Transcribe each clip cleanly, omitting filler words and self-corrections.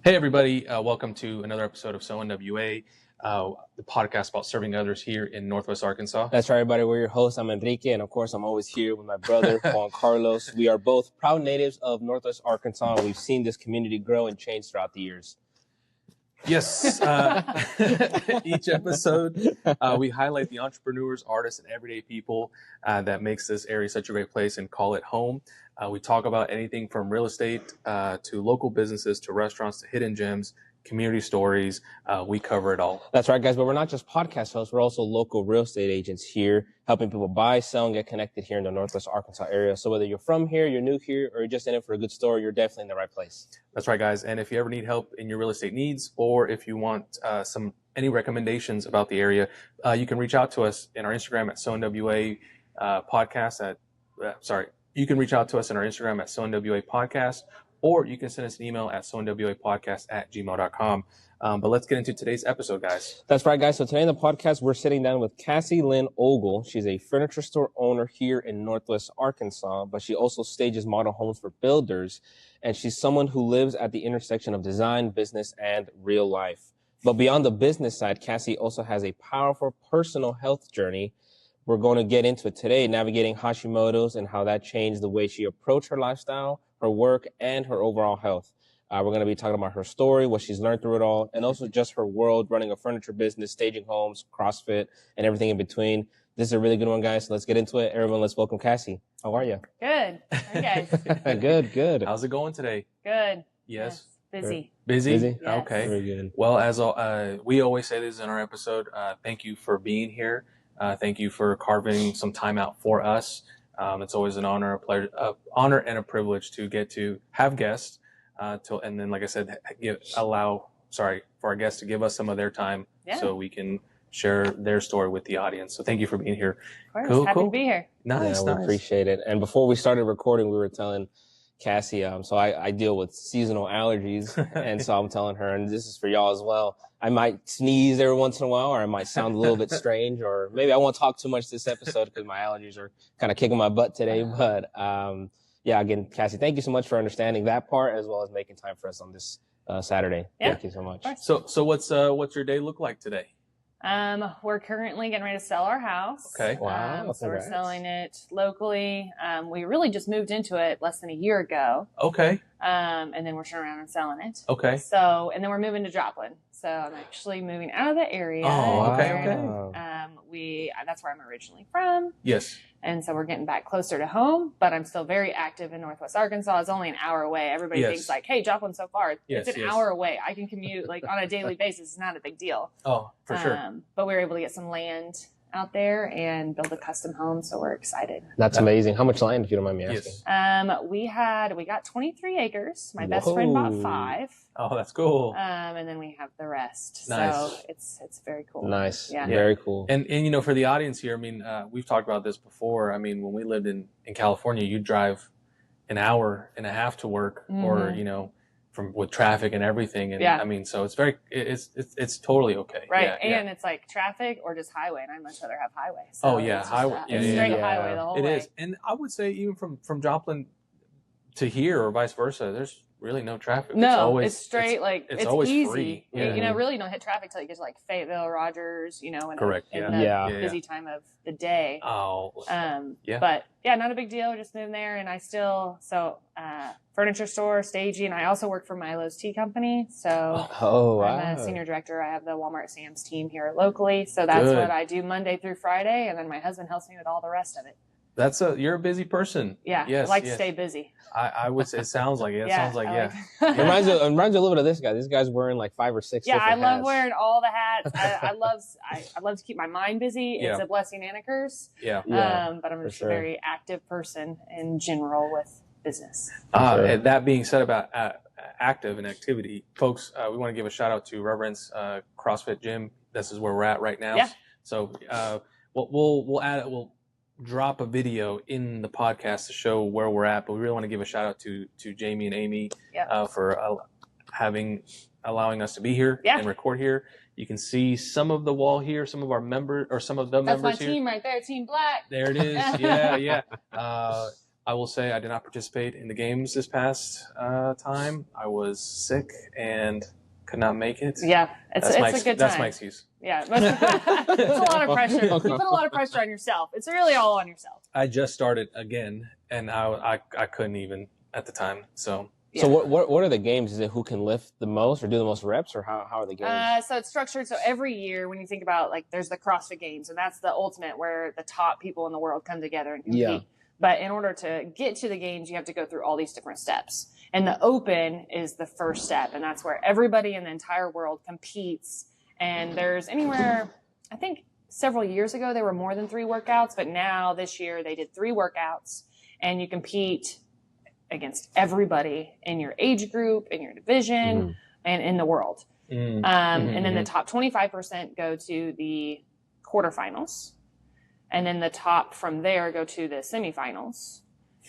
Hey, everybody. Welcome to another episode of SO NWA, the podcast about serving others here in Northwest Arkansas. That's right, everybody. We're your hosts. I'm Enrique, and of course, I'm always here with my brother, Juan Carlos. We are both proud natives of Northwest Arkansas, and we've seen this community grow and change throughout the years. Yes. Each episode, we highlight the entrepreneurs, artists, and everyday people that makes this area such a great place and call it home. We talk about anything from real estate to local businesses to restaurants to hidden gems, community stories. We cover it all. That's right, guys. But we're not just podcast hosts. We're also local real estate agents here, helping people buy, sell, and get connected here in the Northwest Arkansas area. So whether you're from here, you're new here, or you're just in it for a good story, you're definitely in the right place. That's right, guys. And if you ever need help in your real estate needs, or if you want any recommendations about the area, you can reach out to us in our Instagram at SO NWA Podcast. You can reach out to us in our Instagram at SO NWA Podcast, or you can send us an email at sonwapodcast@gmail.com. But let's get into today's episode, guys. That's right, guys. So today in the podcast, we're sitting down with Kassie Ogle. She's a furniture store owner here in Northwest Arkansas, but she also stages model homes for builders. And she's someone who lives at the intersection of design, business, and real life. But beyond the business side, Kassie also has a powerful personal health journey. We're going to get into it today, navigating Hashimoto's and how that changed the way she approached her lifestyle, her work, and her overall health. We're going to be talking about her story, what she's learned through it all, and also just her world, running a furniture business, staging homes, CrossFit, and everything in between. This is a really good one, guys. So let's get into it. Everyone, let's welcome Kassie. How are you? Good. How are you guys? Good. How's it going today? Good. Yes. Busy. Busy? Yes. Okay. Very good. Well, as we always say this in our episode, thank you for being here. Thank you for carving some time out for us. It's always an honor, a pleasure, honor and a privilege to get to have guests. And then, like I said, for our guests to give us some of their time so we can share their story with the audience. So thank you for being here. Of course. Happy to be here. Nice. We appreciate it. And before we started recording, we were telling Kassie, so I deal with seasonal allergies, and so I'm telling her, and this is for y'all as well, I might sneeze every once in a while, or I might sound a little bit strange, or maybe I won't talk too much this episode because my allergies are kind of kicking my butt today. But again, Kassie, thank you so much for understanding that part, as well as making time for us on this Saturday. Yeah, thank you so much. So what's your day look like today? We're currently getting ready to sell our house. Okay. Wow. So we're selling it locally. We really just moved into it less than a year ago. Okay. And then we're turning around and selling it. Okay. So, and then we're moving to Joplin. So I'm actually moving out of the area. Oh, okay. That's where I'm originally from. Yes. And so we're getting back closer to home, but I'm still very active in Northwest Arkansas. It's only an hour away. Everybody thinks like, hey, Joplin's so far. It's an hour away. I can commute like on a daily basis. It's not a big deal. Oh, for sure. But we were able to get some land out there and build a custom home. So we're excited. That's amazing. How much land, if you don't mind me asking? Yes. We got 23 acres. My best friend bought 5. Oh, that's cool. And then we have the rest. Nice. So it's very cool. Nice. Yeah. Very cool. And for the audience here, I mean, we've talked about this before. I mean, when we lived in California, you drive an hour and a half to work, or with traffic and everything. And I mean, so it's totally okay. Right. And it's like traffic or just highway, and I'd much rather have highway. So highway. It's straight highway the whole way. It is. And I would say even from Joplin to here or vice versa, there's really no traffic. No, it's straight, it's always easy. Free. Yeah. Really you don't hit traffic till you get to like Fayetteville, Rogers, in correct. in the busy time of the day. Oh, But not a big deal. Just moving there, and I still furniture store, staging. I also work for Milo's Tea Company, so I'm a senior director. I have the Walmart Sam's team here locally, so that's what I do Monday through Friday, and then my husband helps me with all the rest of it. You're a busy person. Yeah, yes, I like to stay busy. I would say it sounds like it. It sounds like It reminds me a little bit of this guy. This guy's wearing like 5 or 6 different hats. love wearing all the hats. I love to keep my mind busy. It's a blessing and a curse. Yeah. But I'm just a very active person in general with business. And that being said about active and activity, folks, we want to give a shout out to Reverend's CrossFit Gym. This is where we're at right now. Yeah. So we'll drop a video in the podcast to show where we're at, but we really want to give a shout out to Jamie and Amy for allowing us to be here and record here. You can see some of the wall here, some of our members, or some of the members here. That's my team right there, Team Black. There it is. Yeah. I will say I did not participate in the games this past time. I was sick and could not make it. Yeah, it's a good time. That's my excuse. Yeah, it's a lot of pressure. You put a lot of pressure on yourself. It's really all on yourself. I just started again, and I couldn't even at the time. So. Yeah. So what are the games? Is it who can lift the most or do the most reps, or how are the games? So it's structured. So every year when you think about, like, there's the CrossFit Games, and that's the ultimate where the top people in the world come together and compete. Yeah. But in order to get to the games, you have to go through all these different steps. And the Open is the first step, and that's where everybody in the entire world competes. And there's anywhere, I think several years ago, there were more than 3 workouts, but now this year they did 3 workouts, and you compete against everybody in your age group, in your division, and in the world. And then the top 25% go to the quarterfinals. And then the top from there go to the semifinals.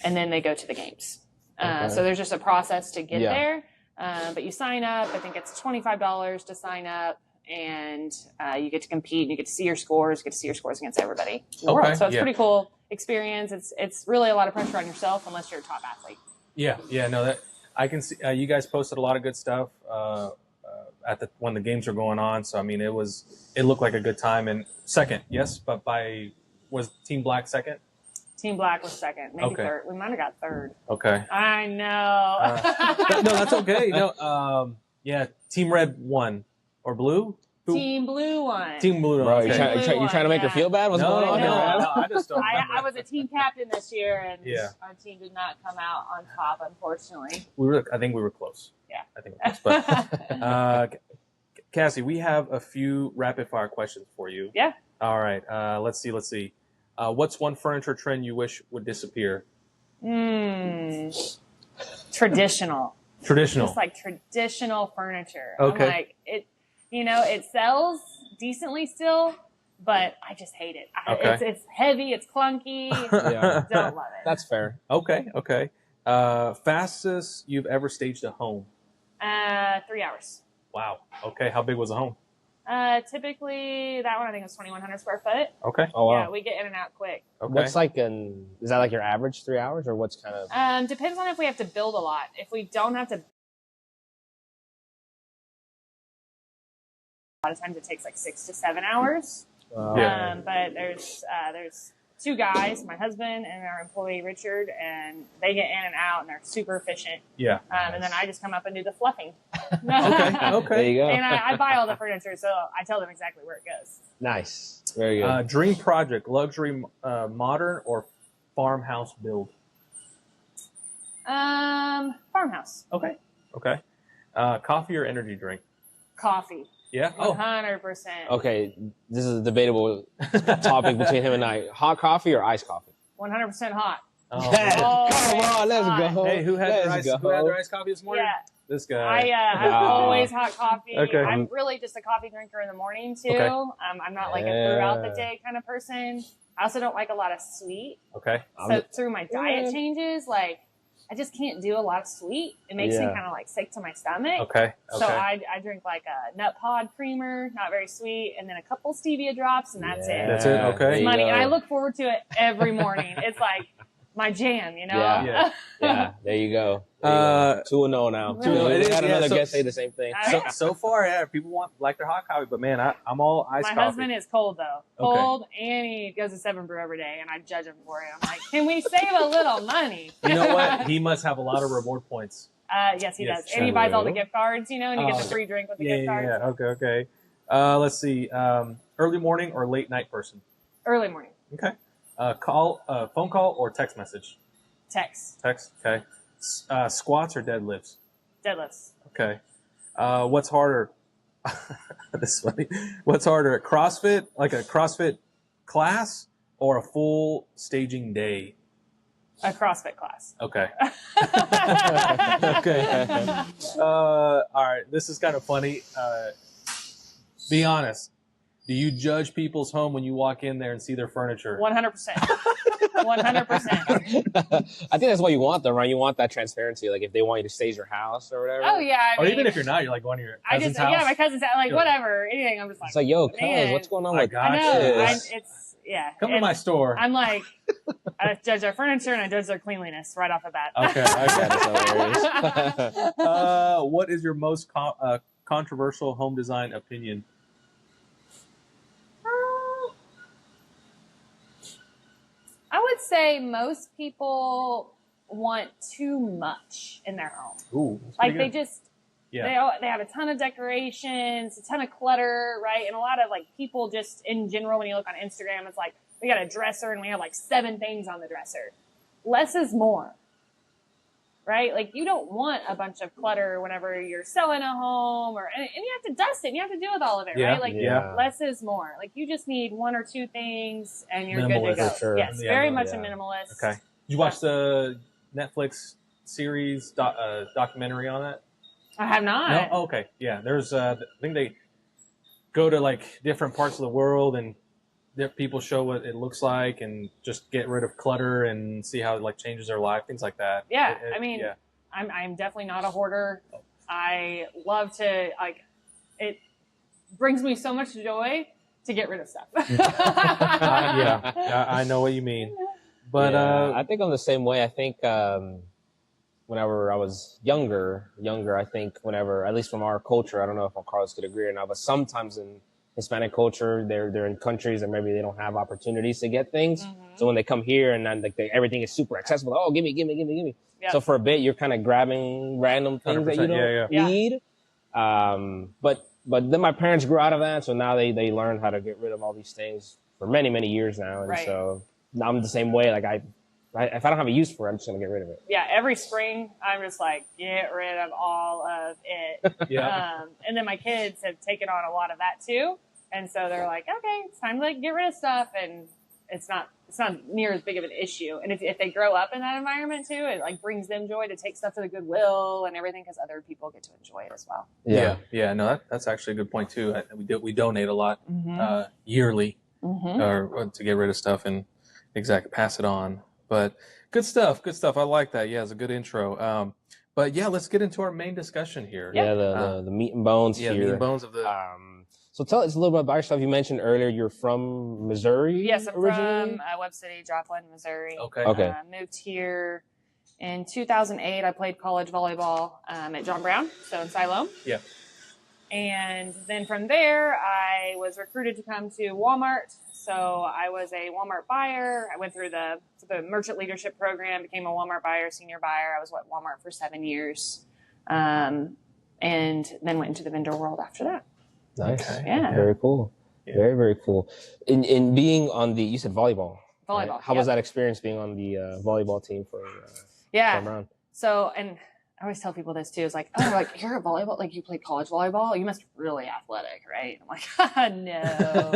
And then they go to the games. So there's just a process to get there. But you sign up. I think it's $25 to sign up. And you get to compete. And you get to see your scores. You get to see your scores against everybody in the world. So it's a pretty cool experience. It's really a lot of pressure on yourself unless you're a top athlete. Yeah, no, that I can see. You guys posted a lot of good stuff when the games were going on. So I mean, it looked like a good time. And second, yes, but was Team Black second? Team Black was second, maybe third. We might have got third. Okay. I know. No, that's okay. Yeah, Team Red won or Blue. Team Blue won. Team Blue won. Bro, you trying to make her feel bad? What's going on? No, I just don't. I was a team captain this year, and our team did not come out on top, unfortunately. I think we were close. Yeah. I think we were close. But Cassie, we have a few rapid fire questions for you. Yeah. All right. Let's see. What's one furniture trend you wish would disappear? Traditional. Traditional. Just like traditional furniture. Okay. I'm like, it sells decently still, but I just hate it. It's heavy. It's clunky. Don't love it. That's fair. Okay. Fastest you've ever staged a home? 3 hours. Wow. Okay. How big was the home? Typically that one I think was 2,100 square foot. Okay. Oh wow. Yeah, we get in and out quick. Okay. What's is that like your average 3 hours, or what's kind of? Depends on if we have to build a lot. If we don't have to, a lot of times it takes like 6 to 7 hours. Wow. But there's 2 guys, my husband and our employee Richard, and they get in and out and they're super efficient. Yeah. And then I just come up and do the fluffing. Okay. There you go. And I buy all the furniture, so I tell them exactly where it goes. Nice. Very good. Dream project: luxury, modern, or farmhouse build? Farmhouse. Okay. Coffee or energy drink? Coffee. Yeah. 100%. Okay, this is a debatable topic between him and I. Hot coffee or iced coffee? 100% hot. Come on, let's go. Hey, who had their iced coffee this morning? Yeah. This guy. I'm always hot coffee. Okay. I'm really just a coffee drinker in the morning too. Okay. I'm not like a throughout the day kind of person. I also don't like a lot of sweet. Okay. So through my diet changes, like I just can't do a lot of sweet. It makes me kind of like sick to my stomach. Okay. So I drink like a nut pod creamer, not very sweet, and then a couple stevia drops, and that's it. That's it. Okay. It's money, and I look forward to it every morning. It's like my jam, Yeah. There you go. 2-0 now. 2-0. I had another guest say the same thing. So far, people like their hot coffee, but man, I'm all iced coffee. My husband is cold though. Cold, and he goes to 7 Brew every day, and I judge him for it. I'm like, can we save a little money? You know what? He must have a lot of reward points. Yes, he does. And he buys all the gift cards, and you get the free drink with the gift cards. Yeah. Okay. Let's see. Early morning or late night person? Early morning. Okay. Phone call or text message? Text. Okay. Squats or deadlifts? Deadlifts. Okay. What's harder? This is funny. What's harder, a CrossFit, like a CrossFit class, or a full staging day? A CrossFit class. Okay. Okay. All right. This is kind of funny. Be honest. Do you judge people's home when you walk in there and see their furniture? 100%. 100%. I think that's what you want, though, right? You want that transparency. Like, if they want you to stage your house or whatever. Oh, yeah. Or even if you're not, you're like going to your cousin's house. Yeah, my cousin's house. Like, whatever. Anything. I'm just like, it's like, yo, cuz, what's going on with I know. yeah. Come to my store. I'm like, I judge their furniture and I judge their cleanliness right off the bat. Okay. What is your most controversial home design opinion? I would say most people want too much in their home. Ooh, like they just, they have a ton of decorations, a ton of clutter, right? And a lot of like people just in general, when you look on Instagram, it's like, we got a dresser and we have like 7 things on the dresser. Less is more, right? Like you don't want a bunch of clutter whenever you're selling a home and you have to dust it and you have to deal with all of it, right? Like less is more. Like you just need 1 or 2 things and you're good to go. Sure. Yes, very much a minimalist. Okay. Did you watch the Netflix series documentary on that? I have not. No? Oh, okay. Yeah. There's, I think they go to like different parts of the world and people show what it looks like and just get rid of clutter and see how it like changes their life, things like that. Yeah. I'm definitely not a hoarder. I love to it brings me so much joy to get rid of stuff. I know what you mean. But I think I'm the same way. I think whenever I was younger, I think whenever, at least from our culture, I don't know if Carlos could agree or not, but sometimes in Hispanic culture, they're in countries that maybe they don't have opportunities to get things. Mm-hmm. So when they come here and then everything is super accessible, oh, give me. Yep. So for a bit, you're kind of grabbing random things that you don't need. But then my parents grew out of that, so now they learned how to get rid of all these things for many, many years now. And so now I'm the same way. Like if I don't have a use for it, I'm just going to get rid of it. Yeah, every spring, I'm just like, get rid of all of it. And then my kids have taken on a lot of that too. And so they're like, okay, it's time to like get rid of stuff. And it's not near as big of an issue. And if they grow up in that environment too, it like brings them joy to take stuff to the Goodwill and everything because other people get to enjoy it as well. Yeah. No, that's actually a good point too. We donate a lot yearly or to get rid of stuff and pass it on. But good stuff. I like that. Yeah, it's a good intro. But yeah, let's get into our main discussion here. Yeah, the meat and bones here. Yeah, meat and bones of the... So tell us a little bit about yourself. You mentioned earlier you're from Missouri. Yes, I'm originally? from Webb City, Joplin, Missouri. Okay. Moved here in 2008. I played college volleyball at John Brown, so in Siloam. Yeah. And then from there, I was recruited to come to Walmart. So I was a Walmart buyer. I went through the merchant leadership program, became a Walmart buyer, senior buyer. I was at Walmart for 7 years, and then went into the vendor world after that. Nice. Okay. Yeah. Very cool. Yeah. Very, very cool. In being on you said volleyball. Volleyball. Right? How was that experience being on the volleyball team for John Brown? So, and I always tell people this too. It's like, oh, like you're a volleyball, like you played college volleyball. You must be really athletic, right? I'm like, no.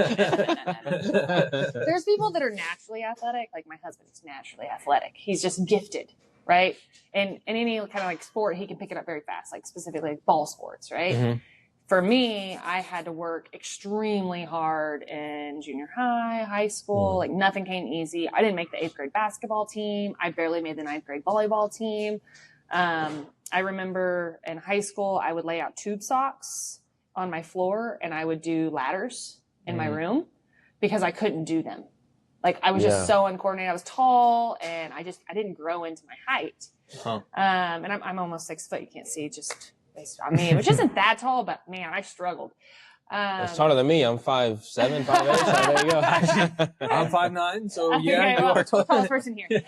There's people that are naturally athletic. Like my husband's naturally athletic. He's just gifted, right? And in any kind of like sport, he can pick it up very fast, like specifically like ball sports, right? Mm-hmm. For me, I had to work extremely hard in junior high school. Like nothing came easy. I didn't make the 8th grade basketball team. I barely made the 9th grade volleyball team. I remember in high school, I would lay out tube socks on my floor and I would do ladders in my room because I couldn't do them. Like I was just so uncoordinated. I was tall and I didn't grow into my height. Huh. And I'm almost 6 foot. You can't see just based on me, which isn't that tall, but man, I struggled. It's taller than me. I'm 5'7", 5'8", so there you go. I'm 5'9", so you are the tallest person here.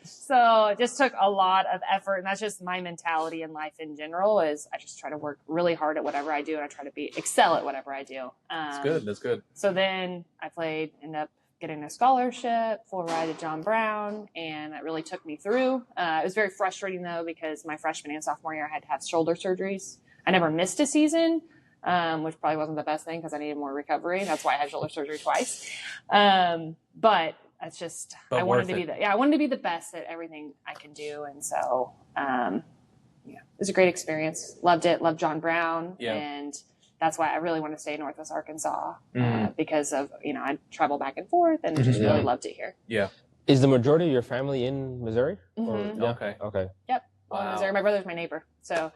So it just took a lot of effort, and that's just my mentality in life in general. Is I just try to work really hard at whatever I do, and I try to excel at whatever I do. That's good. So then I ended up getting a scholarship, full ride at John Brown, and that really took me through. It was very frustrating though because my freshman and sophomore year I had to have shoulder surgeries. I never missed a season, which probably wasn't the best thing because I needed more recovery. That's why I had shoulder surgery twice. But it's just I wanted to be the best at everything I can do, and so it was a great experience. Loved it. Loved John Brown, and that's why I really want to stay in Northwest Arkansas because of I travel back and forth, and just really loved it here. Yeah. Is the majority of your family in Missouri? Mm-hmm. Okay. Yep. Wow. Missouri. My brother's my neighbor, so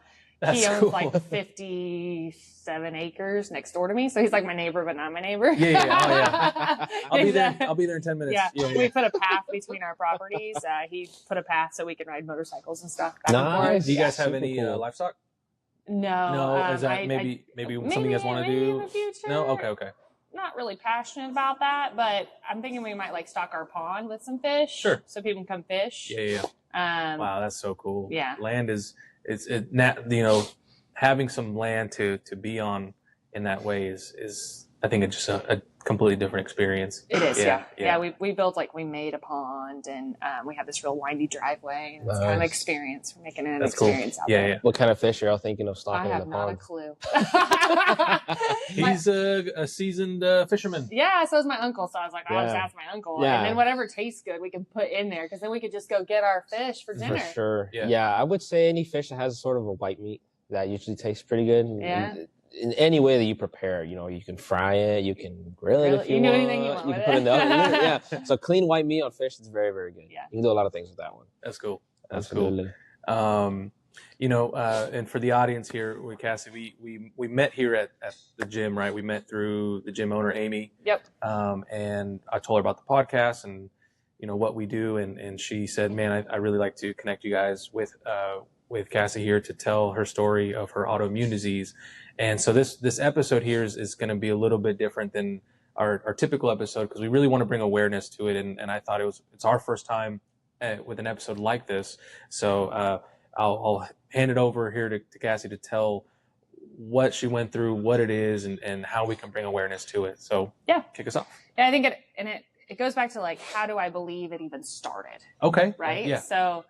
He owns like 57 acres next door to me. So he's like my neighbor, but not my neighbor. Yeah. Oh, yeah. I'll be there in 10 minutes. Yeah. We put a path between our properties. He put a path so we can ride motorcycles and stuff. Nice. Do you guys have any livestock? No. Is that maybe something you guys want to do? In the future. No? Okay. Not really passionate about that, but I'm thinking we might like stock our pond with some fish. Sure. So people can come fish. Yeah. Wow, that's so cool. Yeah. Land having some land to be on in that way is I think it's just a completely different experience. It is, yeah. We built we made a pond, and we have this real windy driveway, and it's kind of experience. We're making it an experience out there. Yeah. What kind of fish are y'all thinking of stocking in the pond? I have not a clue. He's a seasoned fisherman. Yeah, so is my uncle. So I was like, I'll just ask my uncle. Yeah. And then whatever tastes good, we can put in there, because then we could just go get our fish for dinner. For sure. Yeah, I would say any fish that has sort of a white meat, that usually tastes pretty good. Yeah. In any way that you prepare, you can fry it, you can grill it if you want. You can do anything you want. You can put it in the oven. Yeah. So clean white meat on fish is very, very good. Yeah. You can do a lot of things with that one. That's cool. Absolutely. And for the audience here with Cassie, we met here at the gym, right? We met through the gym owner, Amy. Yep. And I told her about the podcast and, what we do. And she said, man, I really like to connect you guys with Cassie here to tell her story of her autoimmune disease. And so this episode here is going to be a little bit different than our typical episode, because we really want to bring awareness to it. And I thought it's our first time with an episode like this. So I'll hand it over here to Cassie to tell what she went through, what it is, and how we can bring awareness to it. So kick us off. Yeah, I think it goes back to how do I believe it even started? Okay. Right? Yeah. So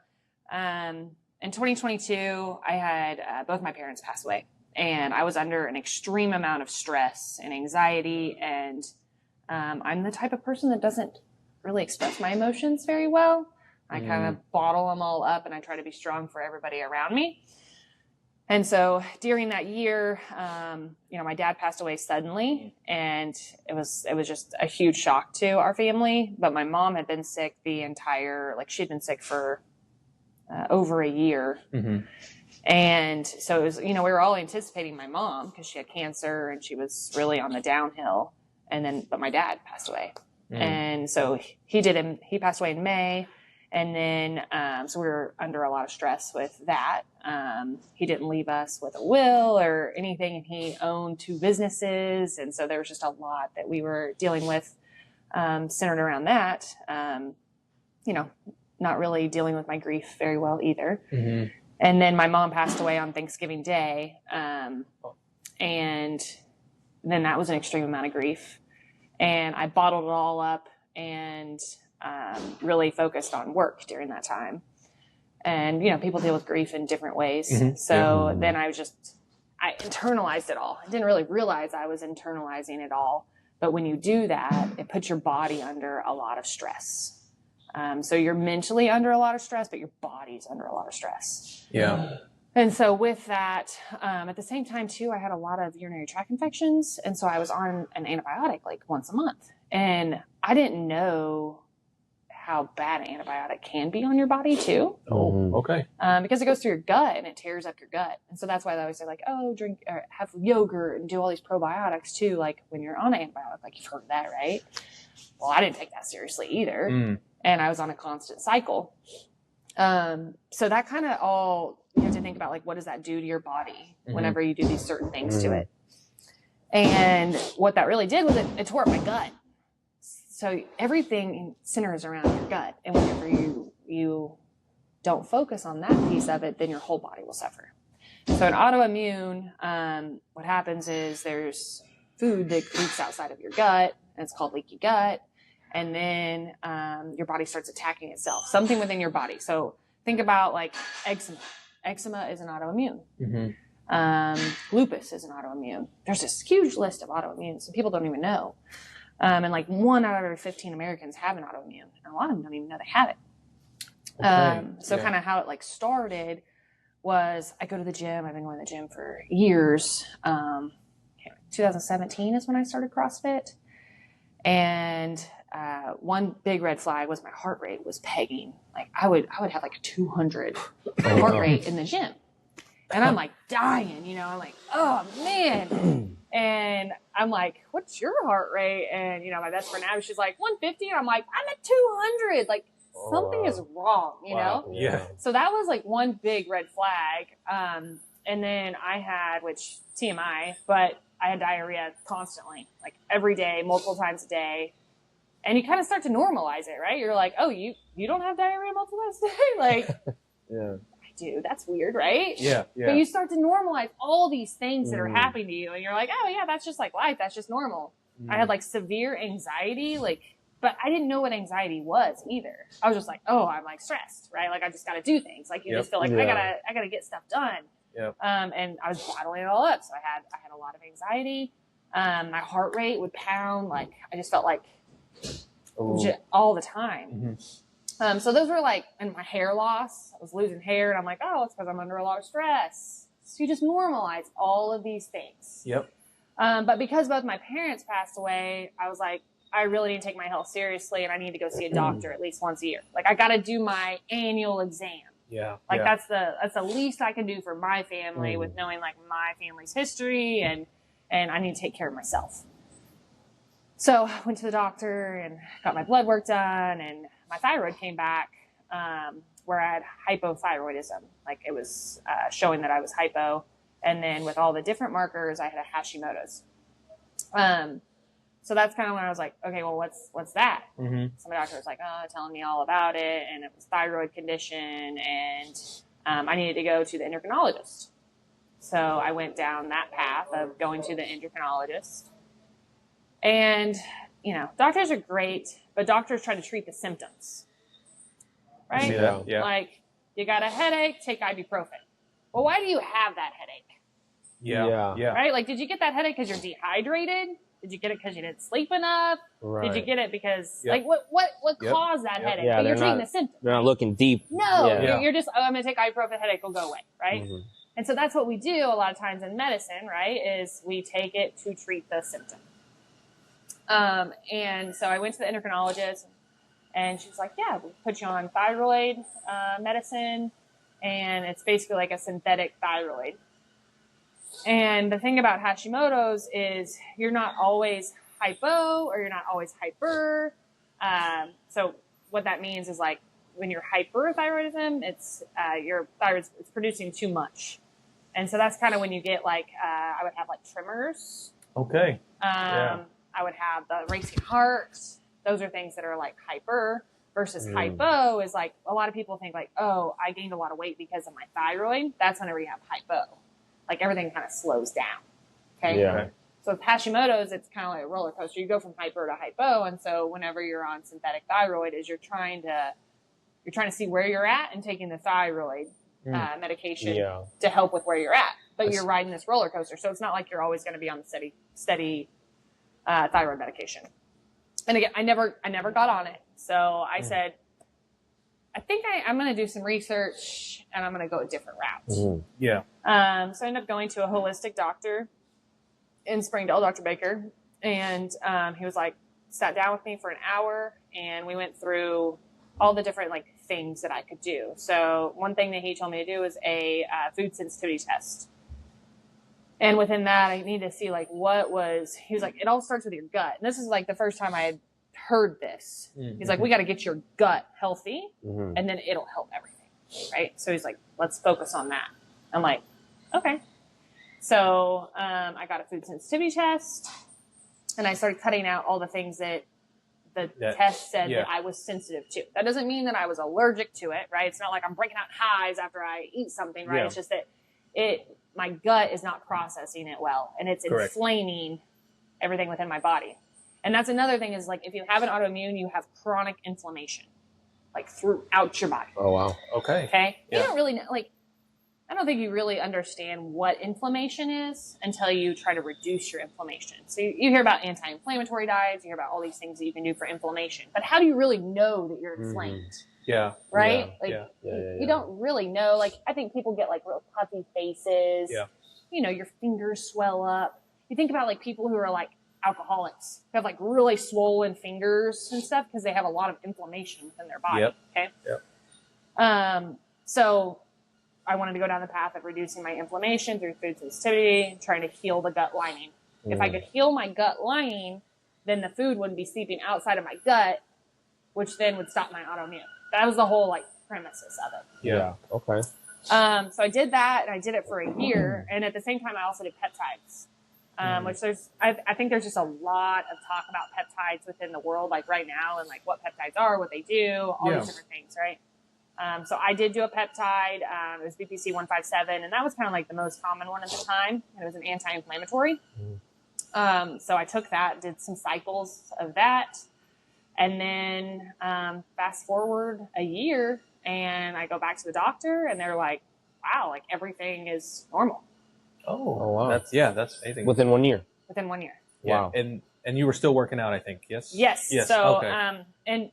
in 2022, I had both my parents pass away. And I was under an extreme amount of stress and anxiety. And I'm the type of person that doesn't really express my emotions very well. I kind of bottle them all up, and I try to be strong for everybody around me. And so during that year, my dad passed away suddenly, and it was just a huge shock to our family. But my mom had been sick she'd been sick for over a year. Mm-hmm. And so it was, we were all anticipating my mom, because she had cancer and she was really on the downhill. But my dad passed away. And so he passed away in May. And then, so we were under a lot of stress with that. He didn't leave us with a will or anything, and he owned 2 businesses. And so there was just a lot that we were dealing with, centered around that. Not really dealing with my grief very well either. Mm-hmm. And then my mom passed away on Thanksgiving Day. And then that was an extreme amount of grief. And I bottled it all up and really focused on work during that time. And, people deal with grief in different ways. Mm-hmm. So then I internalized it all. I didn't really realize I was internalizing it all. But when you do that, it puts your body under a lot of stress. So you're mentally under a lot of stress, but your body's under a lot of stress. Yeah. And so with that, at the same time too, I had a lot of urinary tract infections. And so I was on an antibiotic once a month, and I didn't know how bad an antibiotic can be on your body too. Oh, okay. Because it goes through your gut and it tears up your gut. And so that's why they always say drink or have yogurt and do all these probiotics too. When you're on an antibiotic, you've heard of that, right? Well, I didn't take that seriously either. And I was on a constant cycle. So that kind of all, you have to think about what does that do to your body whenever you do these certain things to it. And what that really did was it tore up my gut. So everything centers around your gut. And whenever you don't focus on that piece of it, then your whole body will suffer. So in autoimmune, what happens is there's food that creeps outside of your gut, and it's called leaky gut. And then your body starts attacking itself, something within your body. So think about eczema. Eczema is an autoimmune. Mm-hmm. Lupus is an autoimmune. There's this huge list of autoimmunes, and people don't even know. And 1 out of every 15 Americans have an autoimmune, and a lot of them don't even know they have it. Okay. Kind of how it started was I go to the gym. I've been going to the gym for years. 2017 is when I started CrossFit. And one big red flag was my heart rate was pegging. I would have 200 heart rate in the gym. And I'm like dying, you know, I'm like, oh man. And I'm like, what's your heart rate? And, you know, my best friend now, she's like 150. And I'm like, I'm at 200. Like something is wrong, you know? Yeah. So that was like one big red flag. And then I had, which TMI, but I had diarrhea constantly, like every day, multiple times a day. And you kind of start to normalize it, right? You're like, oh, you don't have diarrhea multiple times a day? Like, yeah. I do. That's weird, right? Yeah. But you start to normalize all these things that are happening to you. And you're like, oh, yeah, that's just like life. That's just normal. I had like severe anxiety, like, but I didn't know what anxiety was either. I was just like, oh, I'm like stressed, right? Like I just got to do things. Like you just feel like I gotta get stuff done. Yep. And I was bottling it all up. So I had a lot of anxiety. My heart rate would pound. Like I just felt like all the time. So those were like, and my hair loss, I was losing hair and I'm like, oh, it's because I'm under a lot of stress. So you just normalize all of these things. Yep. But because both my parents passed away, I was like, I really need to take my health seriously and I need to go see a doctor at least once a year. Like I got to do my annual exam. Yeah. Like that's the least I can do for my family with knowing like my family's history and I need to take care of myself. So I went to the doctor and got my blood work done and my thyroid came back, where I had hypothyroidism. Like it was, showing that I was hypo. And then with all the different markers, I had a Hashimoto's. So that's kind of when I was like, okay, well, what's that? So my doctor was like, telling me all about it. And it was thyroid condition. And, I needed to go to the endocrinologist. So I went down that path of going to the endocrinologist. And, you know, doctors are great, but doctors try to treat the symptoms. Right? Yeah. Like, you got a headache, take ibuprofen. Well, why do you have that headache? Yeah. Right? Like, did you get that headache because you're dehydrated? Did you get it because you didn't sleep enough? Right. Did you get it because, like, what caused that headache? Yeah, but you're treating the symptom. They're not looking deep. No, you're just, I'm going to take ibuprofen, headache will go away, right? And so that's what we do a lot of times in medicine, right, is we take it to treat the symptom. And so I went to the endocrinologist and she's like, yeah, we'll put you on thyroid medicine. And it's basically like a synthetic thyroid. And the thing about Hashimoto's is you're not always hypo or you're not always hyper. So what that means is like when you're hyperthyroidism, it's your thyroid is producing too much. And so that's kind of when you get like, I would have like tremors. Okay. I would have the racing heart. Those are things that are like hyper versus hypo is like, a lot of people think like, oh, I gained a lot of weight because of my thyroid. That's whenever you have hypo. Like everything kind of slows down. Okay. Yeah. So with Hashimoto's, it's kind of like a roller coaster. You go from hyper to hypo. And so whenever you're on synthetic thyroid is you're trying to see where you're at and taking the thyroid medication to help with where you're at. But you're riding this roller coaster. So it's not like you're always going to be on the steady thyroid medication. And again, I never got on it. So I said, I think I'm going to do some research and I'm going to go a different route. Yeah. So I ended up going to a holistic doctor in Springdale, Dr. Baker. And he was like, sat down with me for an hour and we went through all the different like things that I could do. So one thing that he told me to do was a food sensitivity test. And within that, I needed to see like he was like, it all starts with your gut. And this is like the first time I had heard this. He's like, we got to get your gut healthy and then it'll help everything. Right. So he's like, let's focus on that. I'm like, okay. So, I got a food sensitivity test and I started cutting out all the things that the test said that I was sensitive to. That doesn't mean that I was allergic to it, right? It's not like I'm breaking out hives after I eat something, right? It's just that my gut is not processing it well and it's inflaming everything within my body. And that's another thing is like, if you have an autoimmune, you have chronic inflammation, like throughout your body. Oh, wow. Okay. Okay. You don't really know, like, I don't think you really understand what inflammation is until you try to reduce your inflammation. So you hear about anti-inflammatory diets, you hear about all these things that you can do for inflammation, but how do you really know that you're inflamed? Yeah. Right? Yeah. You don't really know. Like, I think people get like real puffy faces. Yeah. You know, your fingers swell up. You think about like people who are like alcoholics who have like really swollen fingers and stuff because they have a lot of inflammation within their body. Yep. Okay. Yep. So I wanted to go down the path of reducing my inflammation through food sensitivity, trying to heal the gut lining. If I could heal my gut lining, then the food wouldn't be seeping outside of my gut, which then would stop my autoimmune. That was the whole like premises of it. Yeah. Okay. So I did that, and I did it for a year. And at the same time, I also did peptides, which I think there's just a lot of talk about peptides within the world, like right now, and like what peptides are, what they do, all these different things, right? So I did do a peptide. It was BPC 157, and that was kind of like the most common one at the time. It was an anti-inflammatory. So I took that, did some cycles of that, and then fast forward a year, and I go back to the doctor, and they're like, "Wow, like everything is normal." Oh wow, that's amazing. Within 1 year. Within 1 year. Wow. And you were still working out, I think. Yes. Yes. So and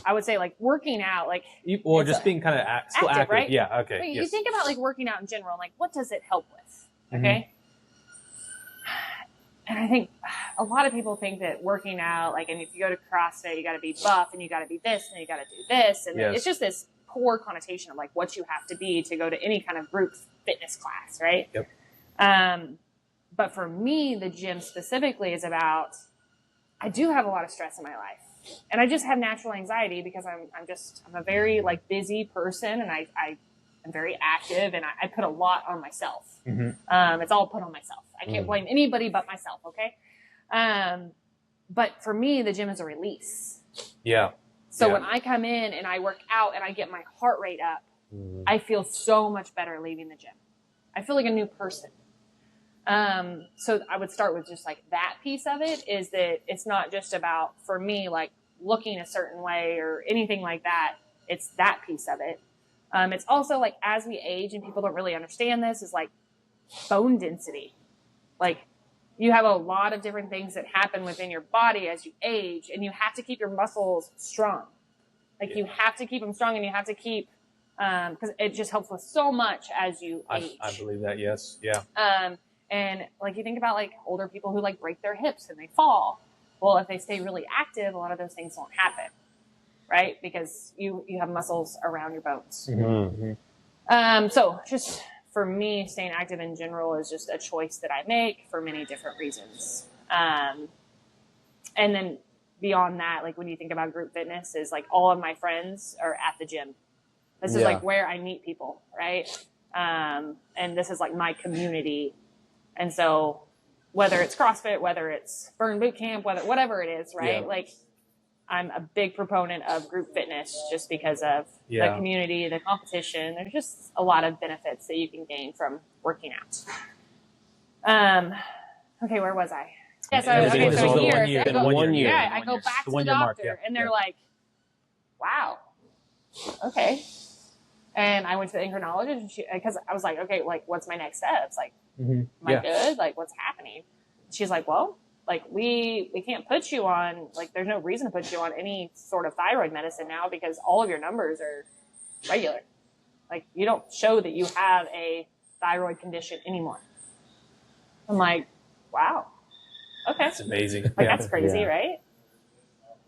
I would say like working out, like just being kind of still active, right? Yeah. Okay. But you think about like working out in general, like what does it help with? Okay. And I think a lot of people think that working out, like, and if you go to CrossFit, you got to be buff and you got to be this and you got to do this. And it's just this poor connotation of like what you have to be to go to any kind of group fitness class. Right. Yep. But for me, the gym specifically is about, I do have a lot of stress in my life, and I just have natural anxiety because I'm a very like busy person, and I am very active, and I put a lot on myself. It's all put on myself. I can't blame anybody but myself. Okay. But for me, the gym is a release. Yeah. So when I come in and I work out and I get my heart rate up, I feel so much better leaving the gym. I feel like a new person. So I would start with just like that piece of it, is that it's not just about, for me, like looking a certain way or anything like that. It's that piece of it. It's also like, as we age, and people don't really understand this, is like bone density. Like you have a lot of different things that happen within your body as you age, and you have to keep your muscles strong. Like you have to keep them strong, and you have to keep, because it just helps with so much as you age. I believe that. Yes. Yeah. And like you think about like older people who like break their hips and they fall. Well, if they stay really active, a lot of those things won't happen, right? Because you have muscles around your bones. So just for me, staying active in general is just a choice that I make for many different reasons. And then beyond that, like when you think about group fitness, is like all of my friends are at the gym. This is like where I meet people, right? And this is like my community. And so whether it's CrossFit, whether it's Burn Boot Camp, whatever it is, right? Like I'm a big proponent of group fitness just because of the community, the competition. There's just a lot of benefits that you can gain from working out. Okay, where was I? Yes, so a year. Yeah, I go back to the doctor, and they're like, "Wow, okay." And I went to the endocrinologist, because I was like, "Okay, like, what's my next steps? Like, am I good? Like, what's happening?" She's like, "Well, like, we can't put you on, like, there's no reason to put you on any sort of thyroid medicine now because all of your numbers are regular. Like, you don't show that you have a thyroid condition anymore." I'm like, wow. Okay. That's amazing. Like, that's crazy, right?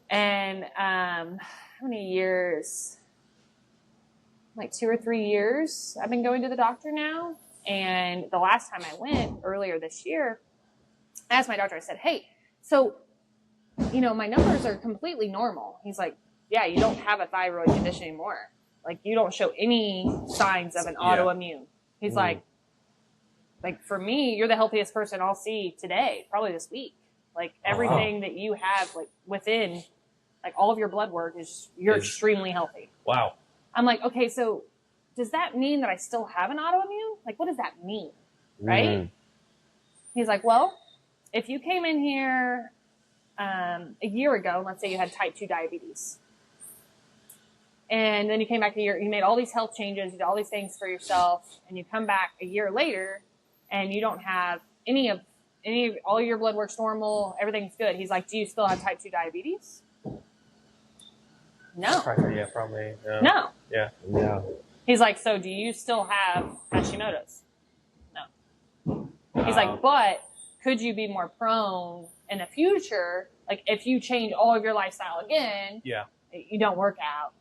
And how many years? Like 2 or 3 years I've been going to the doctor now. And the last time I went earlier this year, I asked my doctor, I said, "Hey, so, my numbers are completely normal." He's like, "Yeah, you don't have a thyroid condition anymore. Like, you don't show any signs of an autoimmune." He's like, for me, you're the healthiest person I'll see today, probably this week. Like, everything that you have, like, within, like, all of your blood work you're extremely healthy. Wow. I'm like, okay, so does that mean that I still have an autoimmune? Like, what does that mean? Right? He's like, well, if you came in here a year ago, let's say you had type 2 diabetes, and then you came back you made all these health changes, you did all these things for yourself, and you come back a year later and you don't have all of your blood work's normal, everything's good. He's like, do you still have type 2 diabetes? No. Yeah, probably. No. Yeah. He's like, so do you still have Hashimoto's? No. He's like, but could you be more prone in the future? Like, if you change all of your lifestyle again, you don't work out,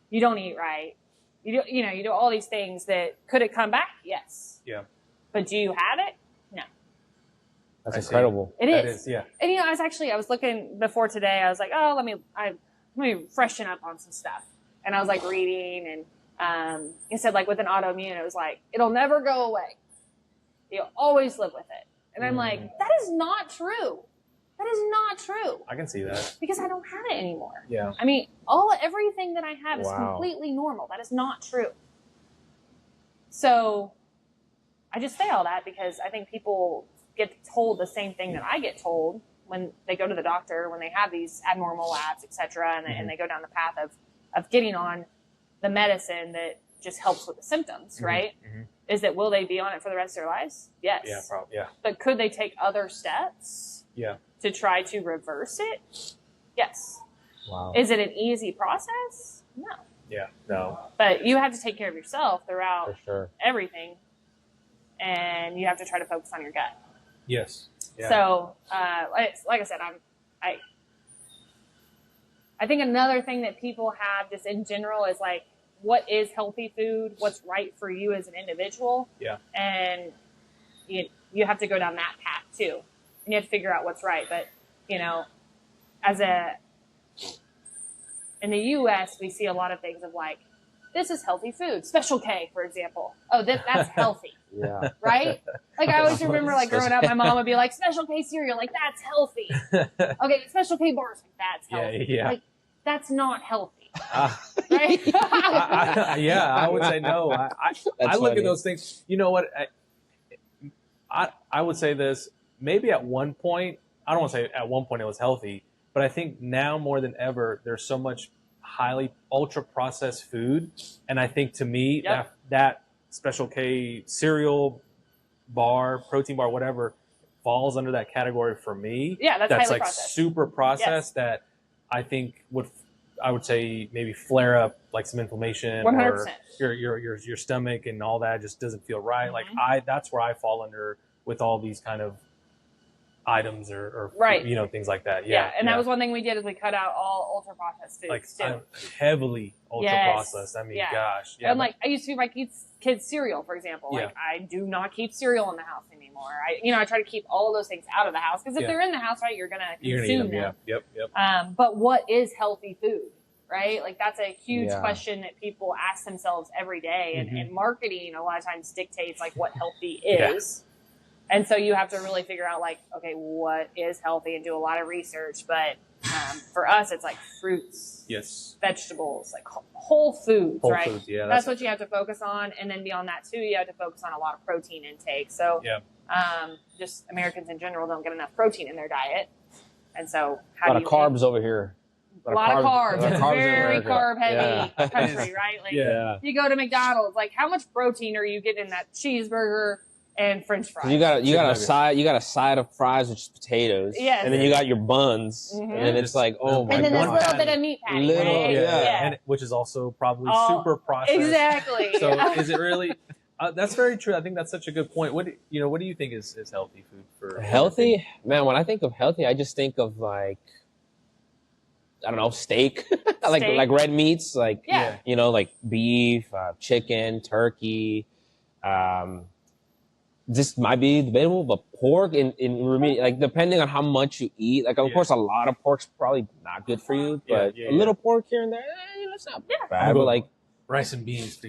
you don't eat right, you do all these things that could it come back? Yes. Yeah. But do you have it? No. That's incredible. It That is. is, yeah. And I was looking before today. I was like, oh, let me freshen up on some stuff. And I was like reading, and it said like with an autoimmune, it was like it'll never go away. You'll always live with it. And I'm like, that is not true. That is not true. I can see that. Because I don't have it anymore. Yeah. I mean, everything that I have is completely normal. That is not true. So I just say all that because I think people get told the same thing that I get told when they go to the doctor, when they have these abnormal labs, et cetera, and they go down the path of getting on the medicine that just helps with the symptoms, right? Mm-hmm. Is that, will they be on it for the rest of their lives? Yes. Yeah, probably. Yeah. But could they take other steps? Yeah. To try to reverse it? Yes. Wow. Is it an easy process? No. Yeah. No. But you have to take care of yourself throughout everything, and you have to try to focus on your gut. Yes. Yeah. So, like I said, I think another thing that people have just in general is like, what is healthy food? What's right for you as an individual? Yeah. And you have to go down that path too. And you have to figure out what's right. But, in the U.S., we see a lot of things of like, this is healthy food. Special K, for example. Oh, that's healthy. Yeah. Right? Like, I always remember, like, growing up, my mom would be like, Special K cereal, like, that's healthy. Okay, Special K bars, like, that's healthy. Yeah. Like, that's not healthy. Right? I would say no. I look at those things. You know what? I would say this. Maybe at one point, I don't want to say at one point it was healthy, but I think now more than ever, there's so much highly ultra processed food. And I think to me, that Special K cereal bar, protein bar, whatever, falls under that category for me. Yeah, that's highly like processed. Super processed that I think I would say maybe flare up like some inflammation 100%. or your stomach and all that just doesn't feel right. Mm-hmm. Like that's where I fall under with all these kind of items or things like that. Yeah. And that was one thing we did is we cut out all ultra processed foods like too. Heavily ultra processed. I mean, gosh. Yeah. And like I used to feed my kids cereal, for example. Like I do not keep cereal in the house anymore. I try to keep all of those things out of the house because if they're in the house, right, you're gonna consume them. Yeah. Yep. But what is healthy food? Right? Like that's a huge question that people ask themselves every day. And marketing a lot of times dictates like what healthy is. And so you have to really figure out like, okay, what is healthy and do a lot of research. But for us, it's like fruits, vegetables, like whole foods, right? Foods, yeah. That's what you have to focus on. And then beyond that too, you have to focus on a lot of protein intake. So just Americans in general don't get enough protein in their diet. And so a lot of carbs over here. A lot of carbs. It's very carb heavy country, right? Like you go to McDonald's, like how much protein are you getting in that cheeseburger and French fries? You got a side of fries with just potatoes. Yes. And then you got your buns. Mm-hmm. And then it's like, oh my God. And then there's a little bit of meat patty. And which is also probably super processed. Exactly. So is it really that's very true. I think that's such a good point. What do you think is healthy food for healthy? Man, when I think of healthy, I just think of like, I don't know, steak, like red meats, like like beef, chicken, turkey. This might be debatable, but pork like depending on how much you eat. Like of course, a lot of pork's probably not good for you, but a little pork here and there, it's not bad. But like rice and beans.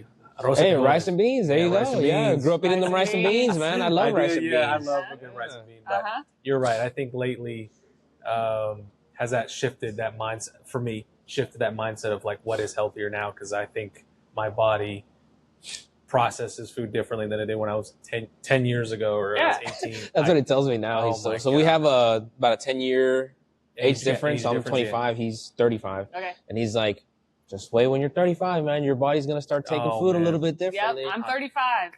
Rice and beans. There you go. Yeah, grew up eating them rice and beans, man. I love rice and beans. Yeah, I love a good rice and beans. But you're right. I think lately has that shifted that mindset for me. Shifted that mindset of like what is healthier now because I think my body processes food differently than it did when I was 10 years ago or I was 18. That's what it tells me now. So we have about a 10-year age difference. So I'm 25. He's 35. Okay. And he's like, just wait when you're 35, man. Your body's going to start taking food a little bit differently. Yep, I'm 35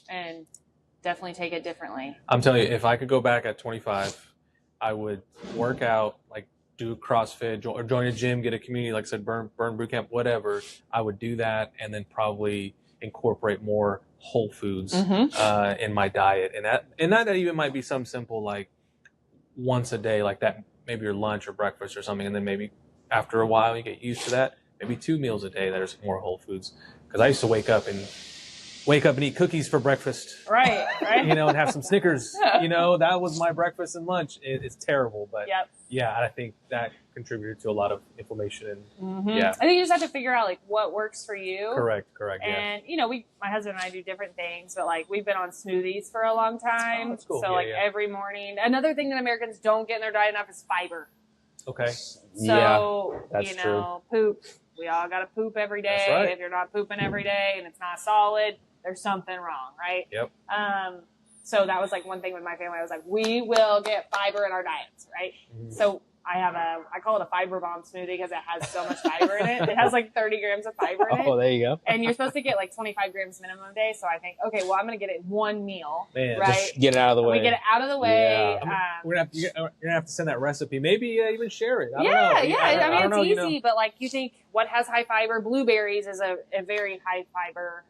and definitely take it differently. I'm telling you, if I could go back at 25, I would work out, like do CrossFit or join a gym, get a community, like I said, burn boot camp, whatever. I would do that and then probably incorporate more whole foods in my diet, and that even might be some simple like once a day, like that, maybe your lunch or breakfast or something, and then maybe after a while you get used to that, maybe 2 meals a day that are more whole foods. Because I used to wake up and eat cookies for breakfast. Right. You know, and have some Snickers. You know, that was my breakfast and lunch. It's terrible, but yeah, I think that contributed to a lot of inflammation and yeah. I think you just have to figure out like what works for you. Correct. And you know, my husband and I do different things, but like we've been on smoothies for a long time. Oh, that's cool. So every morning. Another thing that Americans don't get in their diet enough is fiber. Okay. So that's true. Poop. We all got to poop every day. That's right. If you're not pooping every day and it's not solid, there's something wrong, right? Yep. So that was like one thing with my family. I was like, we will get fiber in our diets, right? Mm-hmm. So I call it a fiber bomb smoothie because it has so much fiber in it. It has like 30 grams of fiber in it. Oh, there you go. And you're supposed to get like 25 grams minimum a day. So I think, okay, well, I'm going to get it in one meal, Man, right? Just get it out of the way. We get it out of the way. Yeah. You're gonna have to send that recipe. Maybe even share it. I don't know. I mean, don't it's know, easy, but like you think what has high fiber? Blueberries is a very high fiber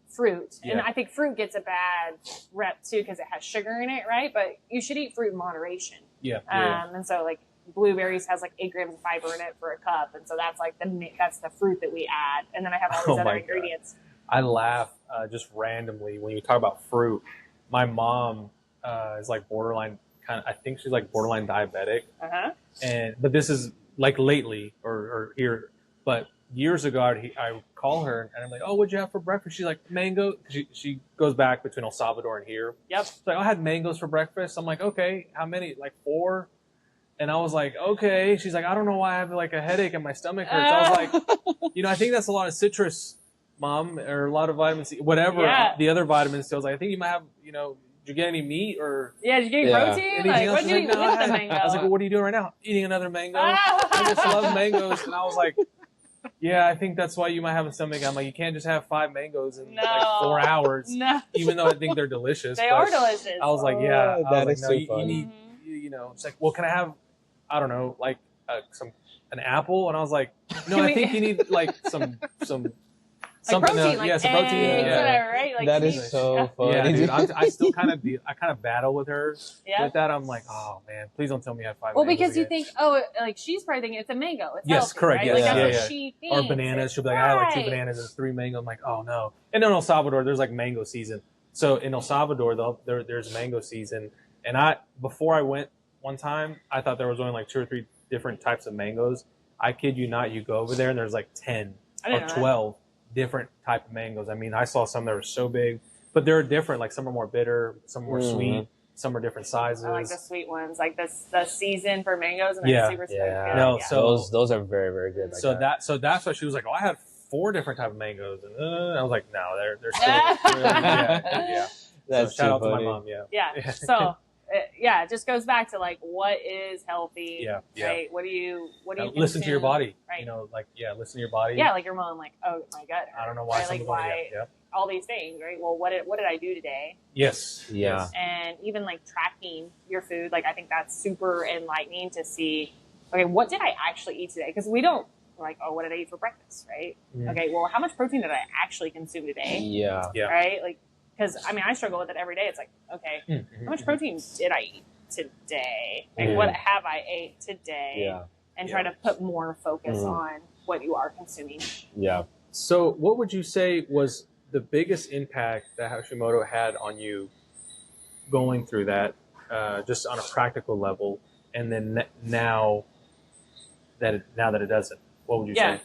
fruit. Yeah. And I think fruit gets a bad rep too because it has sugar in it, right? But you should eat fruit in moderation. Yeah. And so like blueberries has like 8 grams of fiber in it for a cup. And so that's like that's the fruit that we add. And then I have all these other ingredients. I laugh just randomly when you talk about fruit. My mom is like borderline I think she's like borderline diabetic. But this is like lately or here, but years ago I call her and I'm like, oh, what'd you have for breakfast? She's like, mango. She goes back between El Salvador and here. Yep. She's like, I had mangoes for breakfast. I'm like, okay, how many? Like 4. And I was like, okay. She's like, I don't know why I have like a headache and my stomach hurts. I was like, I think that's a lot of citrus, Mom, or a lot of vitamin C, whatever the other vitamins. So I was like, I think you might have, did you get any meat or? Yeah, did you get protein? Like, what did you eat with the mango? I was like, well, what are you doing right now? Eating another mango. I just love mangoes. And I was like, yeah, I think that's why you might have a stomach. I'm like, you can't just have 5 mangoes in like 4 hours. No. Even though I think they're delicious. They are delicious. I was like, yeah. That is so fun. You need, it's like, well, can I have, I don't know, like an apple? And I was like, no, I think you need like some something protein, else. like Yeah, some protein. eggs, whatever, right? Like that is so funny. Yeah, dude, I still kind of battle with her with that. I'm like, oh man, please don't tell me I have 5 Well, mangoes because you again. think, like she's probably thinking it's a mango. It's yes, healthy, correct. Right? Yes, like, that's what she thinks. Or bananas. She'll be like, I had like 2 bananas and 3 mangoes. I'm like, oh no. And in El Salvador, there's like mango season. So in El Salvador, there's mango season. And before I went one time, I thought there was only like 2 or 3 different types of mangoes. I kid you not, you go over there and there's like 10 or 12 different type of mangoes. I mean, I saw some that were so big, but they're different. Like some are more bitter, some are more sweet, some are different sizes. I like the sweet ones, like the season for mangoes, and they're super sweet. No, so those are very, very good. Like so that's why she was like, oh, I had 4 different type of mangoes, and I was like, no, they're still really, yeah. That's so shout out funny. to my mom. Yeah. So. It just goes back to like what is healthy, right? What do you listen consume? to your body, right? Listen to your body. Yeah, like your mom, like, oh my gut. I don't know why. Right? Like why all these things, right? Well, what did I do today? Yes. Yeah. And even like tracking your food, like I think that's super enlightening to see. Okay, what did I actually eat today? Because we don't like, oh, what did I eat for breakfast, right? Okay, well, how much protein did I actually consume today? Yeah. Right, like. Because, I mean, I struggle with it every day. It's like, okay, how much protein did I eat today? Like, what have I ate today? Yeah. And try to put more focus on what you are consuming. Yeah. So what would you say was the biggest impact that Hashimoto had on you going through that, just on a practical level, and then now that it doesn't? What would you say?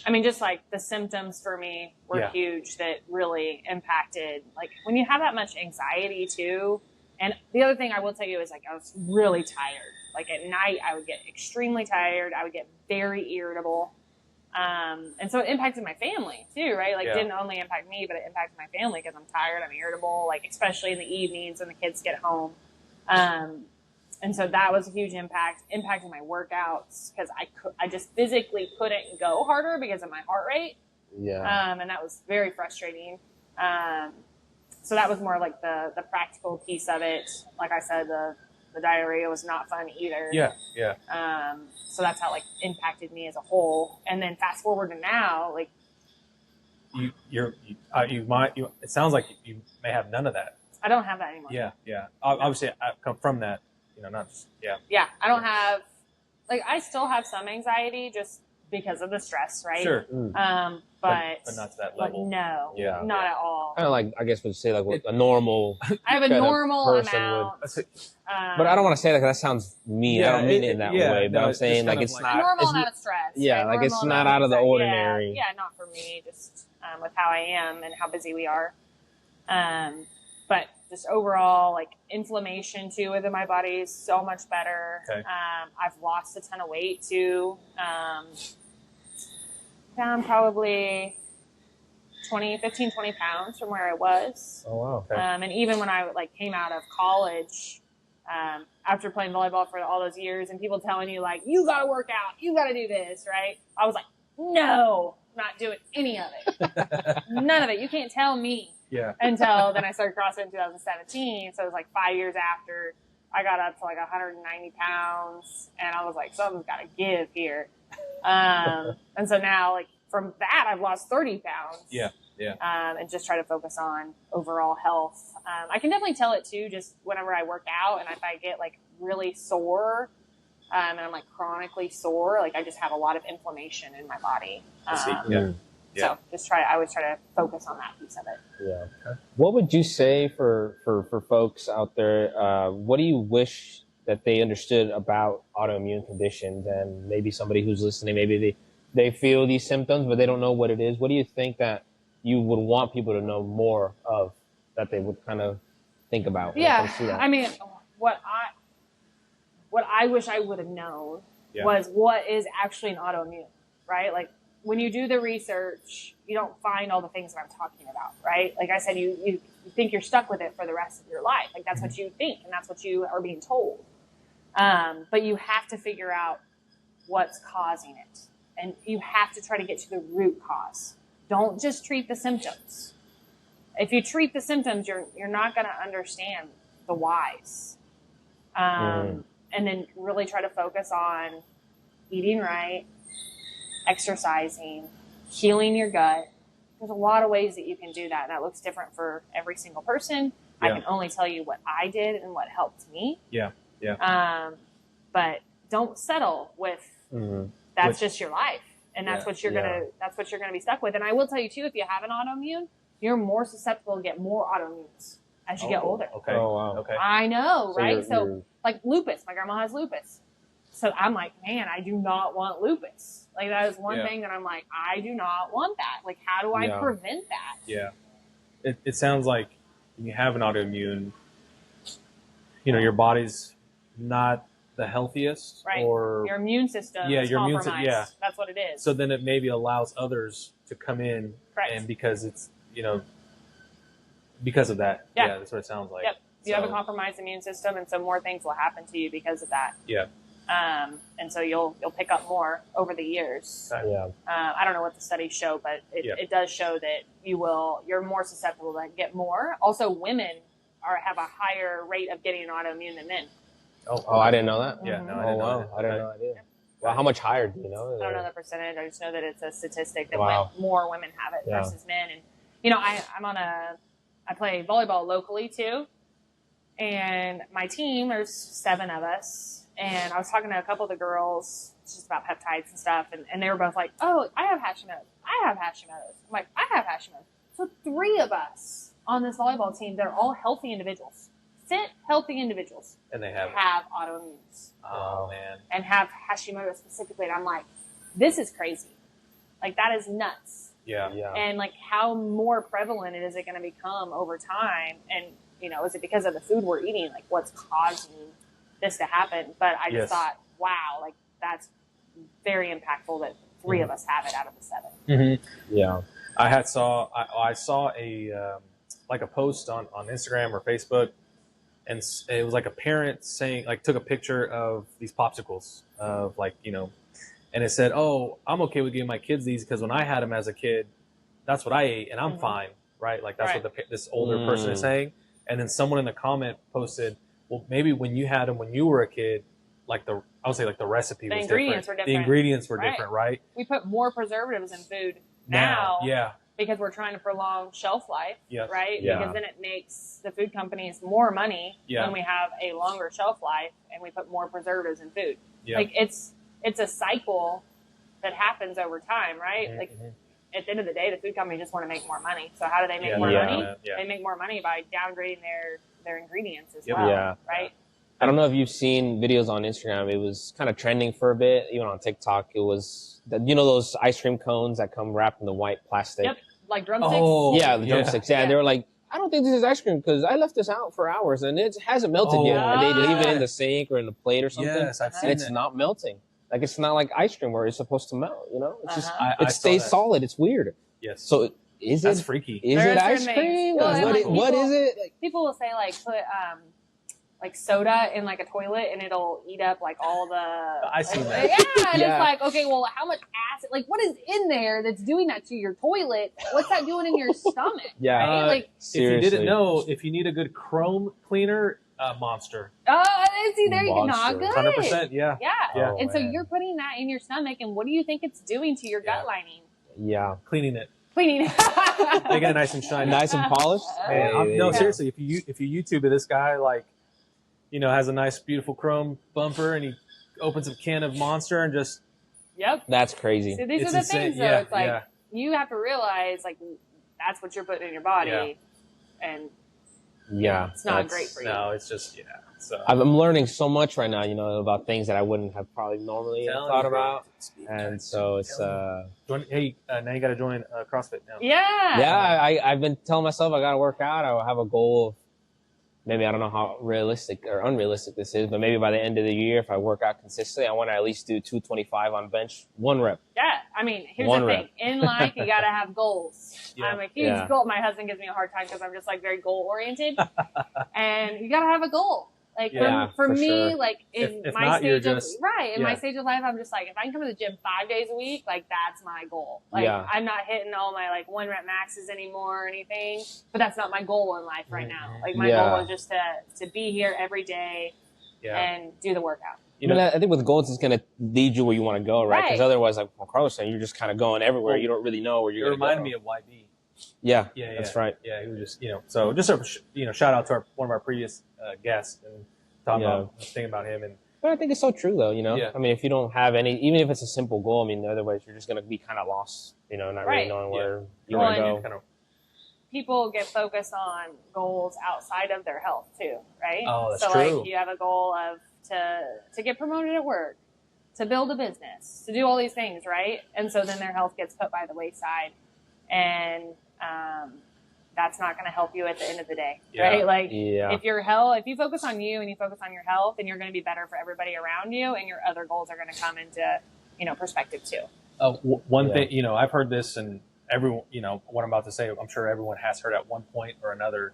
I mean, just like the symptoms for me were huge that really impacted, like when you have that much anxiety too. And the other thing I will tell you is like, I was really tired. Like at night I would get extremely tired. I would get very irritable. And so it impacted my family too, right? Like it didn't only impact me, but it impacted my family because I'm tired, I'm irritable, like especially in the evenings when the kids get home. And so that was a huge impacting my workouts because I just physically couldn't go harder because of my heart rate. Yeah. And that was very frustrating. So that was more like the practical piece of it. Like I said, the diarrhea was not fun either. Yeah. So that's how like impacted me as a whole. And then fast forward to now, like it sounds like you may have none of that. I don't have that anymore. Yeah. Obviously, I come from that. Not just Yeah, I don't have, like, I still have some anxiety, just because of the stress, right? Sure. But not to that level. No, Yeah. not at all. Kind of like, I guess we'd say like a normal. I have a normal amount. But I don't want to say that because that sounds mean. I don't mean it in that way. But I'm saying like it's not. Normal amount of stress. Yeah, right? like Normal it's not out of the ordinary. Yeah, not for me, just with how I am and how busy we are. But just overall, like inflammation too within my body is so much better. Okay. I've lost a ton of weight too. Down probably 20 pounds from where I was. Oh, wow. Okay. And even when I like came out of college, after playing volleyball for all those years and people telling you like, you got to work out, you got to do this, right? I was like, no, I'm not doing any of it. None of it. You can't tell me. Yeah. Until then I started CrossFit in 2017. So it was like 5 years after I got up to like 190 pounds and I was like, something's got to give here. And so now like from that, I've lost 30 pounds. Yeah. Yeah. And just try to focus on overall health. I can definitely tell it too, just whenever I work out and if I get like really sore, and I'm like chronically sore, like I just have a lot of inflammation in my body. So I always try to focus on that piece of it. Yeah. Okay. What would you say for folks out there? What do you wish that they understood about autoimmune conditions, and maybe somebody who's listening, maybe they feel these symptoms, but they don't know what it is. What do you think that you would want people to know more of, that they would kind of think about? Yeah. I mean, what I wish I would have known was what is actually an autoimmune, right? Like when you do the research, you don't find all the things that I'm talking about, right? Like I said, you think you're stuck with it for the rest of your life. Like that's what you think and that's what you are being told. But you have to figure out what's causing it. And you have to try to get to the root cause. Don't just treat the symptoms. If you treat the symptoms, you're not going to understand the whys. And then really try to focus on eating right, exercising, healing your gut. There's a lot of ways that you can do that. And that looks different for every single person. Yeah. I can only tell you what I did and what helped me. Yeah. Yeah. But don't settle with that's just your life. And that's what you're gonna be stuck with. And I will tell you too, if you have an autoimmune, you're more susceptible to get more autoimmunes as you get older. Okay. Oh, wow. Okay. I know, right? So like lupus, my grandma has lupus. So I'm like, man, I do not want lupus. Like that is one thing that I'm like, I do not want that. Like, how do I prevent that? Yeah. It sounds like when you have an autoimmune, your body's not the healthiest, right? Or your immune system is compromised. That's what it is. So then it maybe allows others to come in, and because it's because of that, that's what it sounds like. Yep, you have a compromised immune system, and so more things will happen to you because of that. Yeah. And so you'll pick up more over the years. Yeah. I don't know what the studies show, but it does show that you're more susceptible to get more. Also, women have a higher rate of getting an autoimmune than men. Oh, I didn't know that. Yeah, no, I didn't know that. I didn't know that either. Well, how much higher do you know? I don't know the percentage. I just know that it's a statistic that more women have it versus men. And I play volleyball locally too, and my team, there's 7 of us, and I was talking to a couple of the girls just about peptides and stuff, and they were both like, "Oh, I have Hashimoto. I have Hashimoto's." I'm like, "I have Hashimoto." So 3 of us on this volleyball team, they're all healthy individuals. Fit, healthy individuals, and they have autoimmunes. Oh man! And have Hashimoto specifically, and I'm like, this is crazy. Like that is nuts. Yeah. And like, how more prevalent is it going to become over time? And is it because of the food we're eating? Like, what's causing this to happen? But I just thought, wow, like that's very impactful that 3 of us have it out of the 7. Mm-hmm. Yeah, I saw a a post on Instagram or Facebook. And it was like a parent saying, like, took a picture of these popsicles of and it said, "Oh, I'm okay with giving my kids these because when I had them as a kid, that's what I ate and I'm fine." Right. Like that's what this older person is saying. And then someone in the comment posted, "Well, maybe when you had them when you were a kid, I would say the recipe was different. The ingredients were different, right? We put more preservatives in food now. Yeah. Because we're trying to prolong shelf life, right? Yeah. Because then it makes the food companies more money when we have a longer shelf life and we put more preservatives in food. Yeah. Like it's a cycle that happens over time, right? Mm-hmm. Like at the end of the day, the food companies just want to make more money. So how do they make more money? They make more money by downgrading their ingredients as well, right? I don't know if you've seen videos on Instagram. It was kind of trending for a bit, even on TikTok. It was, those ice cream cones that come wrapped in the white plastic. Yep, like drumsticks. Oh, yeah, the drumsticks. Yeah, they were like, I don't think this is ice cream because I left this out for hours and it hasn't melted yet. And they leave it in the sink or in the plate or something. Yes, I've seen and it's not melting. Like, it's not like ice cream where it's supposed to melt, It's just, it stays solid. It's weird. Yes. So that's freaky. Is it ice cream? What is it? Like, people will say, like, put like soda in like a toilet and it'll eat up like all the. I see that. Yeah, and it's like, okay, well, how much acid? Like, what is in there that's doing that to your toilet? What's that doing in your stomach? Yeah, right? Like, if you didn't know, if you need a good chrome cleaner, Monster. Oh, see, there you go. Not good. 100%. Yeah. Oh, and so you're putting that in your stomach, and what do you think it's doing to your gut lining? Yeah, cleaning it. Making it nice and shiny, nice and polished. No, seriously, if you YouTube it, this guy like, has a nice, beautiful chrome bumper, and he opens a can of Monster and just. Yep. That's crazy. So these are the things, though. It's like you have to realize, like, that's what you're putting in your body, and it's not great for you. No, it's just So I'm learning so much right now, about things that I wouldn't have probably normally thought about, and so it's. Hey, now you got to join CrossFit now. Yeah. I've been telling myself I got to work out. I have a goal of. Maybe I don't know how realistic or unrealistic this is, but maybe by the end of the year, if I work out consistently, I want to at least do 225 on bench, 1 rep. Yeah, I mean, here's the thing. In life, you got to have goals. I'm a huge goal. My husband gives me a hard time because I'm just like very goal oriented, and you got to have a goal. Like for me, sure. Like in if my not, stage of just, my stage of life, I'm just like, if I can come to the gym 5 days a week, like that's my goal. Like I'm not hitting all my like 1 rep maxes anymore or anything, but that's not my goal in life right now. Like my goal is just to be here every day and do the workout. I think with goals, it's going to lead you where you want to go, right? Because otherwise, like Carlos saying, you're just kind of going everywhere. You don't really know where you're going to go. It reminded me of YB. Yeah, that's right. Yeah, he was just, so just a, shout out to one of our previous guests and talking about thinking about him. But I think it's so true, though. I mean, if you don't have any, even if it's a simple goal, I mean, otherwise you're just going to be kind of lost, not really knowing where you want to go. People get focused on goals outside of their health too, right? Oh, that's true. Like you have a goal of to get promoted at work, to build a business, to do all these things, right? And so then their health gets put by the wayside, and that's not going to help you at the end of the day, right? Like if you focus on you and you focus on your health, then you're going to be better for everybody around you, and your other goals are going to come into, perspective too. One thing, I've heard this, and everyone, what I'm about to say, I'm sure everyone has heard at one point or another,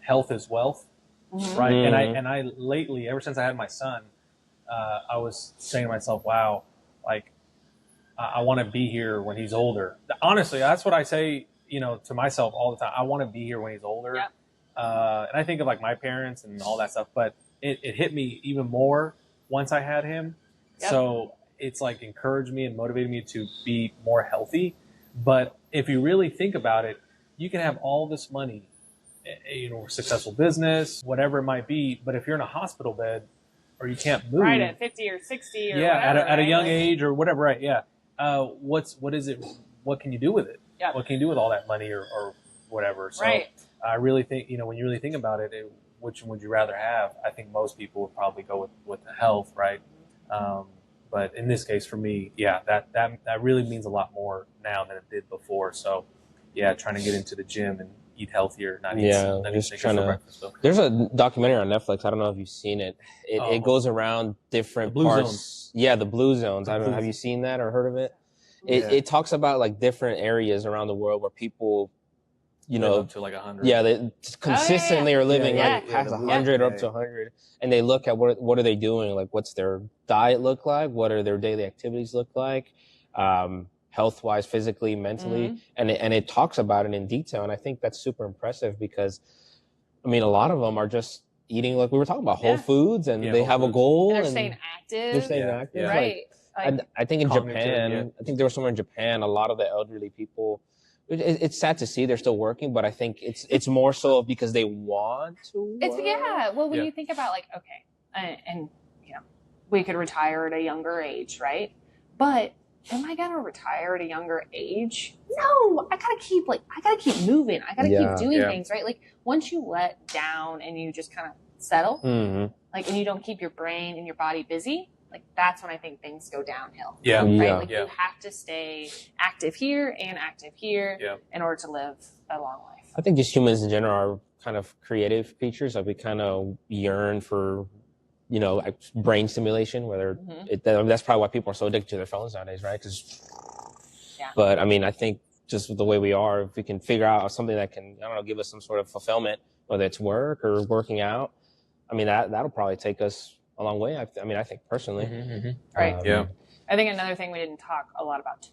health is wealth, right? Mm-hmm. And I lately, ever since I had my son, I was saying to myself, wow, like I want to be here when he's older. Honestly, that's what I say, to myself all the time. I want to be here when he's older. Yep. And I think of like my parents and all that stuff, but it hit me even more once I had him. Yep. So it's like encouraged me and motivated me to be more healthy. But if you really think about it, you can have all this money, successful business, whatever it might be. But if you're in a hospital bed or you can't move, right, at 50 or 60 or whatever, at a young age or whatever, right? Yeah. What is it? What can you do with it? Yep. What can you do with all that money or whatever? So I really think, when you really think about it, which would you rather have? I think most people would probably go with the health, right? But in this case, for me, that really means a lot more now than it did before. So, trying to get into the gym and eat healthier, not eat just trying to. So. There's a documentary on Netflix. I don't know if you've seen it. It goes around different parts. Zones. Yeah, the blue zones. I don't know. Have you seen that or heard of it? It talks about like different areas around the world where people, up to like 100. Yeah, they consistently are living like past 100 up to 100, and they look at what are they doing? Like, what's their diet look like? What are their daily activities look like? Health-wise, physically, mentally, and it talks about it in detail. And I think that's super impressive because, I mean, a lot of them are just eating like we were talking about whole foods, and they have a goal. And they're staying active. Right. I think in Japan, I think there was somewhere in Japan, a lot of the elderly people. It's sad to see they're still working, but I think it's more so because they want to work. Well, when you think about like, okay, and we could retire at a younger age, right? But am I gonna retire at a younger age? No, I gotta keep moving. I gotta keep doing things, right? Like once you let down and you just kind of settle, like, and you don't keep your brain and your body busy, like that's when I think things go downhill. Right? Like you have to stay active here and active here in order to live a long life. I think just humans in general are kind of creative creatures. Like we kind of yearn for, you know, like brain stimulation, whether that's probably why people are so addicted to their phones nowadays, right? But I mean, I think just with the way we are, if we can figure out something that can, I don't know, give us some sort of fulfillment, whether it's work or working out, I mean, that'll probably take us a long way. I mean, I think personally. Right. I think another thing we didn't talk a lot about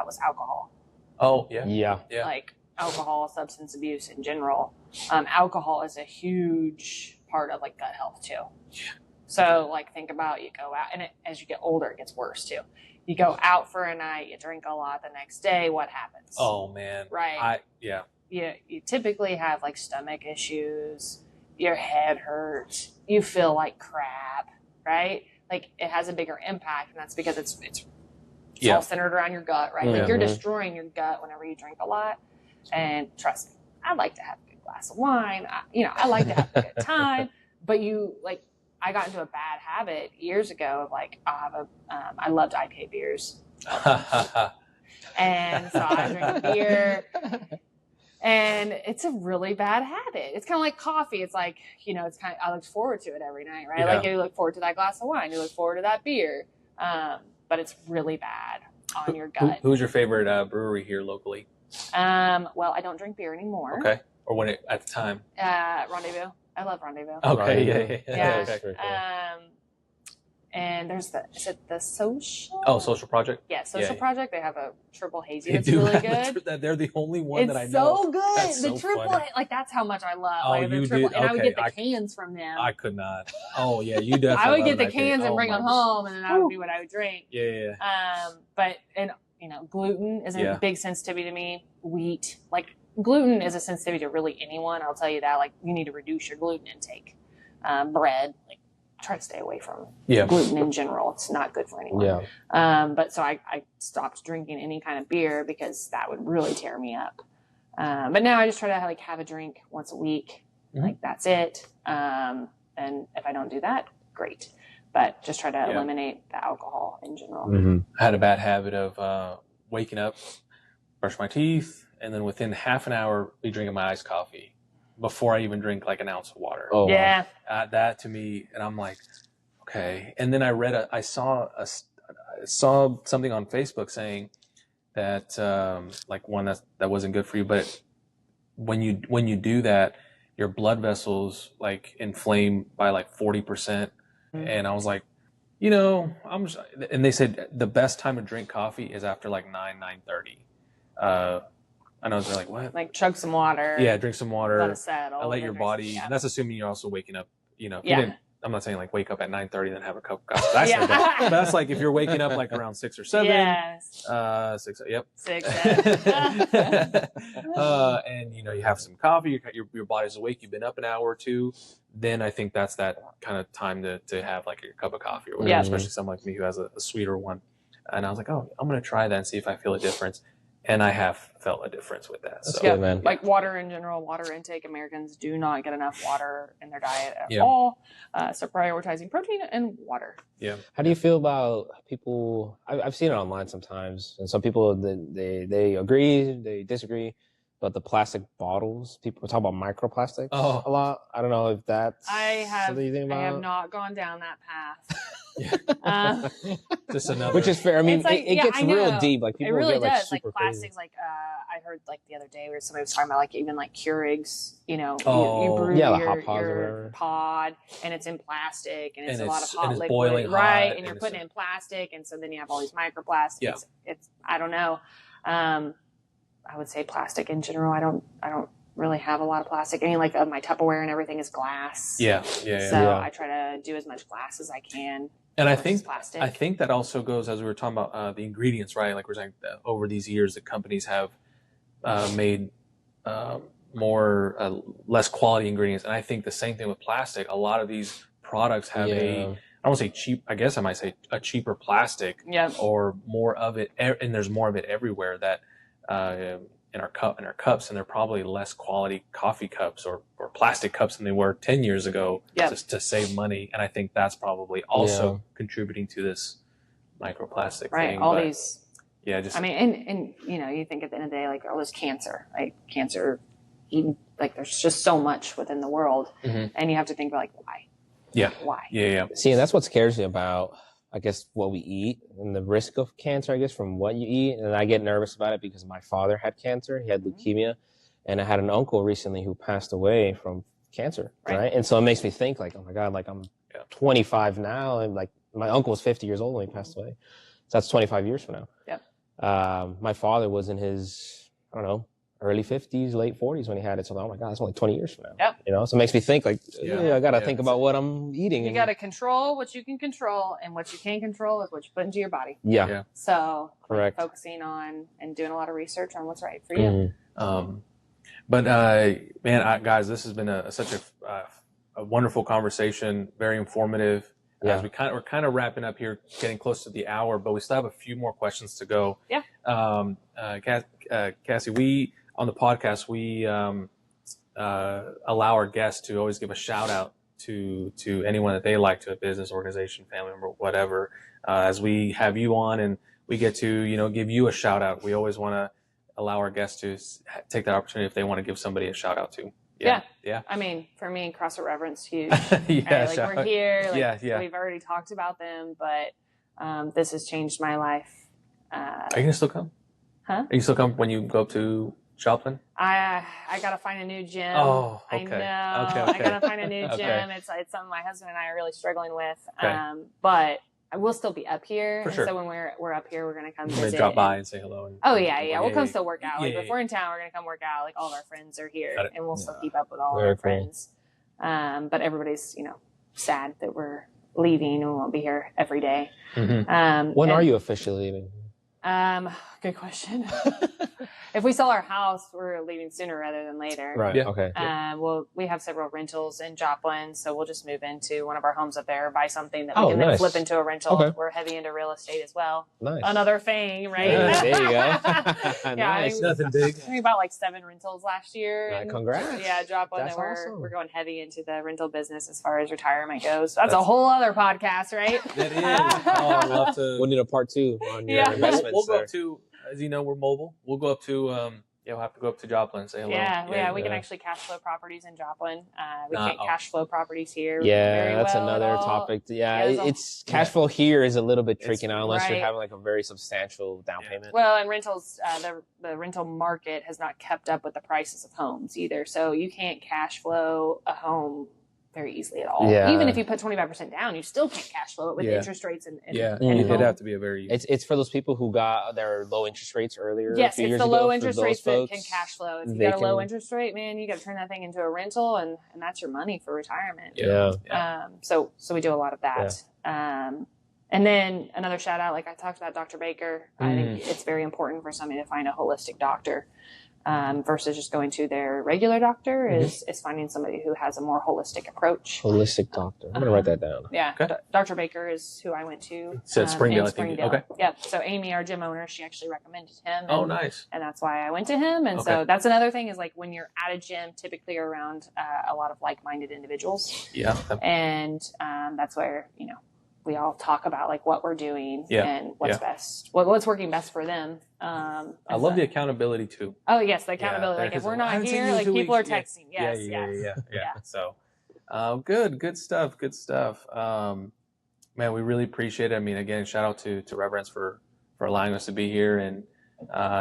was alcohol. Oh, yeah. Like alcohol, substance abuse in general. Alcohol is a huge part of like gut health too. So like think about, you go out, and as you get older, it gets worse too. You go out for a night, you drink a lot the next day, what happens? Oh man. Right. You typically have like stomach issues, your head hurts, you feel like crap, right? Like it has a bigger impact, and that's because it's all centered around your gut, right? Like you're destroying your gut whenever you drink a lot. And trust me, I like to have a good glass of wine. I like to have a good time. But I got into a bad habit years ago of like, I loved IPA beers. And so I drink a beer. And it's a really bad habit. It's kind of like coffee. It's like, I look forward to it every night, right? Like you look forward to that glass of wine. You look forward to that beer. But it's really bad on your gut. Who's your favorite brewery here locally? Well, I don't drink beer anymore. Okay. Or at the time? Rendezvous. I love Rendezvous. Okay. Yeah. Okay. And there's the Social? Oh, Social Project? Yeah, Social Project. They have a triple hazy that's really good. They're the only one that I know. It's so good. That's the triple, like that's how much I love. Oh, like, you triple, did? and Okay. I would get the cans from them. I could not. Oh yeah, you definitely. I would get the cans and bring them home, and then that would be what I would drink. Yeah. But gluten is a big sensitivity to me. Wheat, like gluten is a sensitivity to really anyone. I'll tell you that. Like you need to reduce your gluten intake. Bread, like try to stay away from gluten in general. It's not good for anyone. But so I stopped drinking any kind of beer because that would really tear me up. But now I just try to have a drink once a week. Like that's it. And if I don't do that, great. But just try to eliminate the alcohol in general. I had a bad habit of waking up, brush my teeth, and then within half an hour be drinking my iced coffee before I even drink like an ounce of water. Oh yeah. That to me, and I'm like, okay. And then I saw something on Facebook saying that like one that wasn't good for you, but when you do that, your blood vessels like inflame by like 40%. And I was like, and they said the best time to drink coffee is after like 9:30. I know they're like, what? Like chug some water. Yeah, drink some water. Let it settle. Let your body. And that's assuming you're also waking up. If you Yeah. didn't, I'm not saying like wake up at 9:30 then have a cup of coffee. That's not bad. But that's like if you're waking up like around 6 or 7. Yes. 6. Yep. 6. And you have some coffee. Your body's awake. You've been up an hour or two. Then I think that's that kind of time to have like a cup of coffee or whatever. Yeah. Especially someone like me who has a sweeter one. And I was like, oh, I'm gonna try that and see if I feel a difference. And I have felt a difference with that. So, good, man. Like water in general, water intake. Americans do not get enough water in their diet at all. So prioritizing protein and water. Yeah. How do you feel about people? I've seen it online sometimes, and some people they agree, they disagree. But the plastic bottles, people talk about microplastics a lot. I don't know if that's something you think about. I have not gone down that path. Just another. Which is fair. I mean, like, it gets real deep. Like people it really get like does. super Like plastics. crazy. Like I heard like the other day where somebody was talking about like even like Keurigs. You Oh, brew the hot your pods or whatever. pod, and it's in plastic, and it's a lot of hot and it's liquid, boiling right? hot, And you're it's putting it in plastic, and so then you have all these microplastics. Yeah. It's I don't know. I would say plastic in general. I don't really have a lot of plastic. I mean, like my Tupperware and everything is glass. Yeah. So I try to do as much glass as I can. And I think plastic. that also goes, as we were talking about the ingredients, right? Like we're saying that over these years, the companies have made less quality ingredients. And I think the same thing with plastic. A lot of these products have I don't I won't say cheap. I guess I might say a cheaper plastic, or more of it, and there's more of it everywhere. That in our cups, and they're probably less quality coffee cups or plastic cups than they were 10 years ago, just to save money. And I think that's probably also contributing to this microplastic thing. All these. Yeah, just. I mean, and you think at the end of the day, like all this cancer, even like there's just so much within the world, and you have to think about like why. Yeah. Why? Yeah. See, and that's what scares me about, I guess, what we eat and the risk of cancer, I guess, from what you eat. And I get nervous about it because my father had cancer. He had leukemia. And I had an uncle recently who passed away from cancer, right? And so it makes me think like, oh my God, like I'm 25 now. And like my uncle was 50 years old when he passed away. So that's 25 years from now. Yep. My father was in his, I don't know, early 50s, late 40s when he had it. So, oh my God, it's only 20 years from now. Yep. So it makes me think like, I got to think about what I'm eating. You got to control what you can control, and what you can't control is what you put into your body. Yeah. So correct. Focusing on and doing a lot of research on what's right for you. Man, guys, this has been such a wonderful conversation, very informative. As we're kind of wrapping up here, getting close to the hour, but we still have a few more questions to go. Cassie, on the podcast, we allow our guests to always give a shout out to anyone that they like, to a business, organization, family member, whatever. As we have you on and we get to, give you a shout out, we always want to allow our guests to take that opportunity if they want to give somebody a shout out to. Yeah. I mean, for me, CrossFit Reverence, huge. We're here. We've already talked about them, but this has changed my life. Are you gonna still come? Huh? Are you still come when you go up to Joplin? I gotta find a new gym. Oh, okay. I know. Okay. I gotta find a new gym. It's something my husband and I are really struggling with. But I will still be up here. For sure. So when we're up here, we're gonna come visit. Drop by and say hello. We'll come still work out. If we're in town, we're gonna come work out. Like all of our friends are here, and we'll still keep up with all of our friends. But everybody's sad that we're leaving and we won't be here every day. When are you officially leaving? Good question. If we sell our house, we're leaving sooner rather than later. Right. Yeah. Okay. Well, we have several rentals in Joplin, so we'll just move into one of our homes up there, buy something that we can then flip into a rental. Okay. We're heavy into real estate as well. Nice. Another thing, right? Yeah, there you go. Nice. Nothing big. I think about like 7 rentals last year. And, congrats. Yeah, Joplin. That's awesome. We're going heavy into the rental business as far as retirement goes. So that's a whole other podcast, right? That is. I'd love to. We'll need a part 2 on your investments. We'll go up to, as you know, we're mobile. We'll go up to. We'll have to go up to Joplin and say hello. Yeah, we can actually cash flow properties in Joplin. We can't cash flow properties here. Yeah, that's another topic. It's cash flow here is a little bit tricky now unless you're having like a very substantial down payment. Well, and rentals, the rental market has not kept up with the prices of homes either. So you can't cash flow a home very easily at all. Yeah. Even if you put 25% down, you still can't cash flow it with interest rates and it'd have to be a very. It's for those people who got their low interest rates earlier. Yes, it's the low interest rates that can cash flow. If you got a low interest rate, man, you got to turn that thing into a rental, and that's your money for retirement. So we do a lot of that. And then another shout out, like I talked about Dr. Baker. I think it's very important for somebody to find a holistic doctor. Versus just going to their regular doctor is finding somebody who has a more holistic approach. Holistic doctor. I'm going to write that down. Yeah. Okay. Dr. Baker is who I went to. So Springdale, I think. Okay. Yeah. So Amy, our gym owner, she actually recommended him. Nice. And that's why I went to him. And so that's another thing is like when you're at a gym, typically you're around a lot of like-minded individuals. Yeah. And that's where, we all talk about like what we're doing and what's best, what's working best for them. I love the accountability too. Oh yes, the accountability. Like if we're not here, like people are texting. Yes. Yeah. So, good stuff. Man, we really appreciate it. I mean, again, shout out to Reverence for allowing us to be here and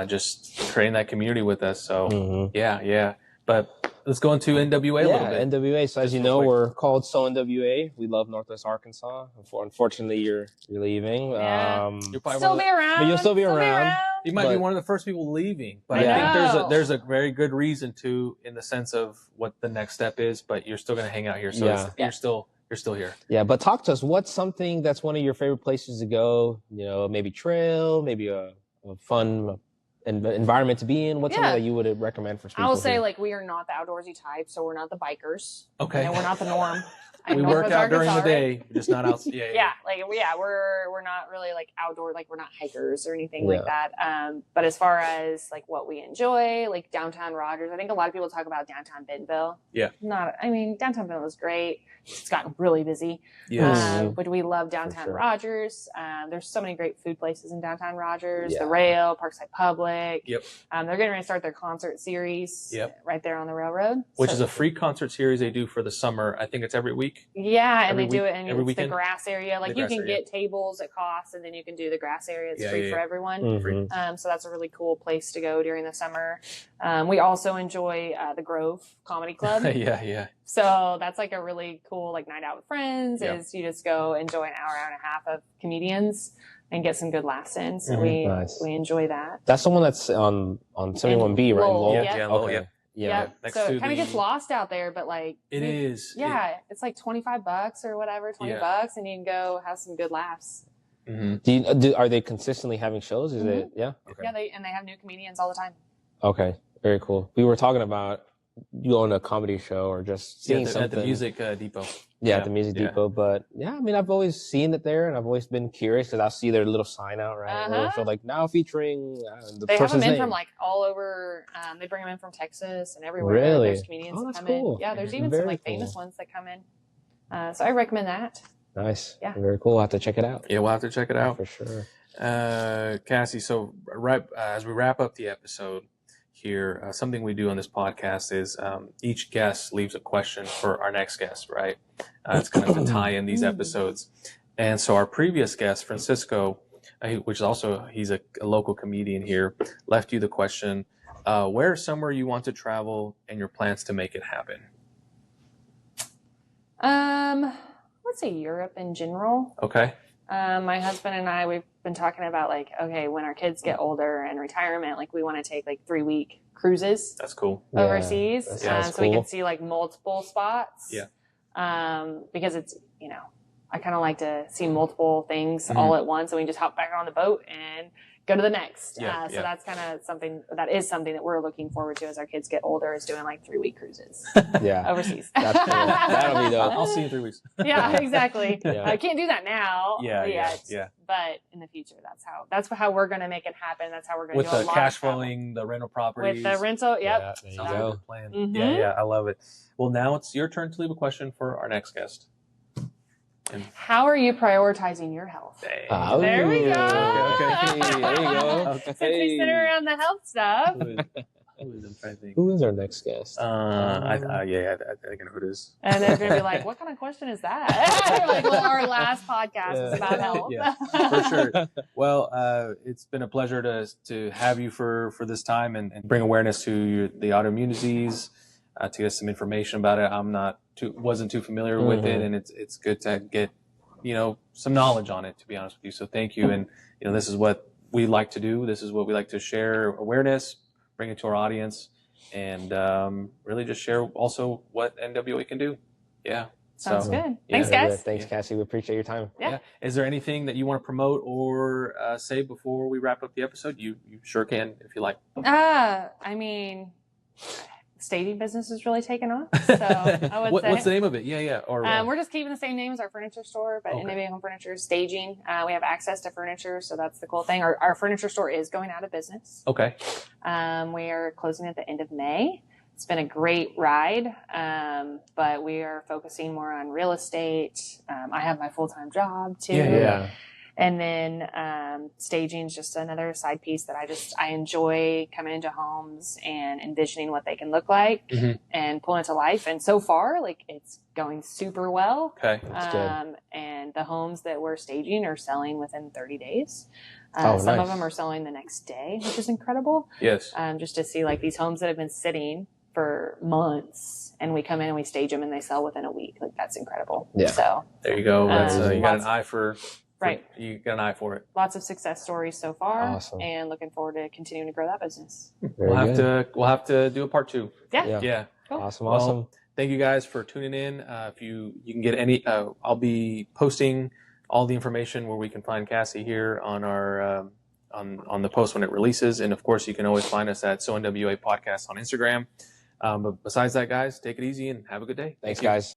just creating that community with us. So yeah. But let's go into NWA a little bit. NWA. So as you know, we're called SO NWA. We love Northwest Arkansas. Unfortunately, you're leaving. Yeah. You'll still be around. But you'll still be around. You might be one of the first people leaving, but I think there's a very good reason to, in the sense of what the next step is. But you're still going to hang out here, so you're still here. Yeah, but talk to us. What's something that's one of your favorite places to go? Maybe trail, maybe a fun environment to be in. What's something that you would recommend for people? I will say, like, we are not the outdoorsy type, so we're not the bikers. Okay. We're not the norm. We work out during the day, just not out. Yeah. We're not really like outdoor, like we're not hikers or anything like that. But as far as like what we enjoy, like downtown Rogers, I think a lot of people talk about downtown Bentonville. Yeah. Downtown Bentonville is great. It's gotten really busy. Yes. But we love downtown Rogers. There's so many great food places in downtown Rogers. Yeah. The Rail, Parkside Public. Yep. They're getting ready to start their concert series. Yep. Right there on the railroad. Which is a free concert series they do for the summer. I think it's every week. Yeah, and they do it every in weekend? the grass area. Like you can get tables at cost, and then you can do the grass area. It's free for everyone. Mm-hmm. So that's a really cool place to go during the summer. We also enjoy the Grove Comedy Club. Yeah. So that's like a really cool like night out with friends. Is you just go enjoy an hour and a half of comedians and get some good laughs in. So we enjoy that. That's the one that's on 71B, right? Lowell. Yeah, Lowell, okay. Yeah. So it kind of gets lost out there, but like it is. Yeah, it's like $25 or whatever, $20, and you can go have some good laughs. Mm-hmm. Are they consistently having shows? Is it? Yeah. Okay. Yeah, they have new comedians all the time. Okay, very cool. We were talking about you own a comedy show or just seeing something at the Music Depot. Yeah, at the Music Depot. But I mean, I've always seen it there, and I've always been curious because I'll see their little sign out, right? So like now featuring the they person's have them in name. from like all over. They bring them in from Texas and everywhere. Really? There's comedians that come in. Yeah, there's even Very some like famous ones that come in. So I recommend that. Nice. Yeah. Very cool. We'll have to check it out. Yeah, we'll have to check it out for sure. Cassie, so as we wrap up the episode here, something we do on this podcast is each guest leaves a question for our next guest, right? It's kind of to tie in these episodes. And so our previous guest, Francisco, which is also, he's a local comedian here, left you the question, where's somewhere you want to travel and your plans to make it happen? Let's say Europe in general. Okay. My husband and I, we've been talking about like, okay, when our kids get older and retirement, like we want to take like 3-week cruises. That's cool. Overseas. That's so we can see like multiple spots. Yeah. Because it's, I kind of like to see multiple things all at once. And we just hop back on the boat and go to the next. So that's kind of something that we're looking forward to as our kids get older, is doing like 3-week cruises. Overseas. That's cool. That'll be dope. I'll see you in 3 weeks. Yeah, exactly. I can't do that now. Yeah. But in the future, that's how we're going to make it happen. That's how we're going to do a lot with the cash flowing, the rental properties. With the rental, Yeah, there you Sounds go. like a good plan. Yeah, I love it. Well, now it's your turn to leave a question for our next guest. How are you prioritizing your health? There we go. Okay. There you go. Since we sit around the health stuff. Who is our next guest? I think I know who it is. And they're going to be like, what kind of question is that? Like, well, our last podcast was about health. Yeah, for sure. Well, it's been a pleasure to have you for this time and bring awareness to the autoimmune disease, to get some information about it. Wasn't too familiar with it, and it's good to get some knowledge on it, to be honest with you. So thank you. And this is what we like to do. This is what we like to share awareness, bring it to our audience, and really just share also what NWA can do. Yeah. Sounds good. Thanks, guys. Thanks, Cassie. We appreciate your time. Yeah. Is there anything that you want to promote or say before we wrap up the episode? You sure can if you like. I mean, staging business is really taking off. So I would say. What's the name of it? Yeah. Or we're just keeping the same name as our furniture store, but NWA Home Furniture is staging. We have access to furniture, so that's the cool thing. Our furniture store is going out of business. Okay. We are closing at the end of May. It's been a great ride, but we are focusing more on real estate. I have my full-time job too. Yeah. And then staging is just another side piece that I enjoy, coming into homes and envisioning what they can look like and pulling it to life. And so far, like, it's going super well. Okay. That's good. And the homes that we're staging are selling within 30 days. Nice. Some of them are selling the next day, which is incredible. Yes. Just to see like these homes that have been sitting for months, and we come in and we stage them and they sell within a week. Like, that's incredible. Yeah. So there you go. That's you got an eye for. Right. You got an eye for it. Lots of success stories so far. Awesome. And looking forward to continuing to grow that business. We'll have to do a part 2. Yeah. Cool. Awesome. Thank you guys for tuning in. If you can get any, I'll be posting all the information where we can find Cassie here on our on the post when it releases, and of course you can always find us at SO NWA Podcast on Instagram. But besides that, guys, take it easy and have a good day. Thanks, guys.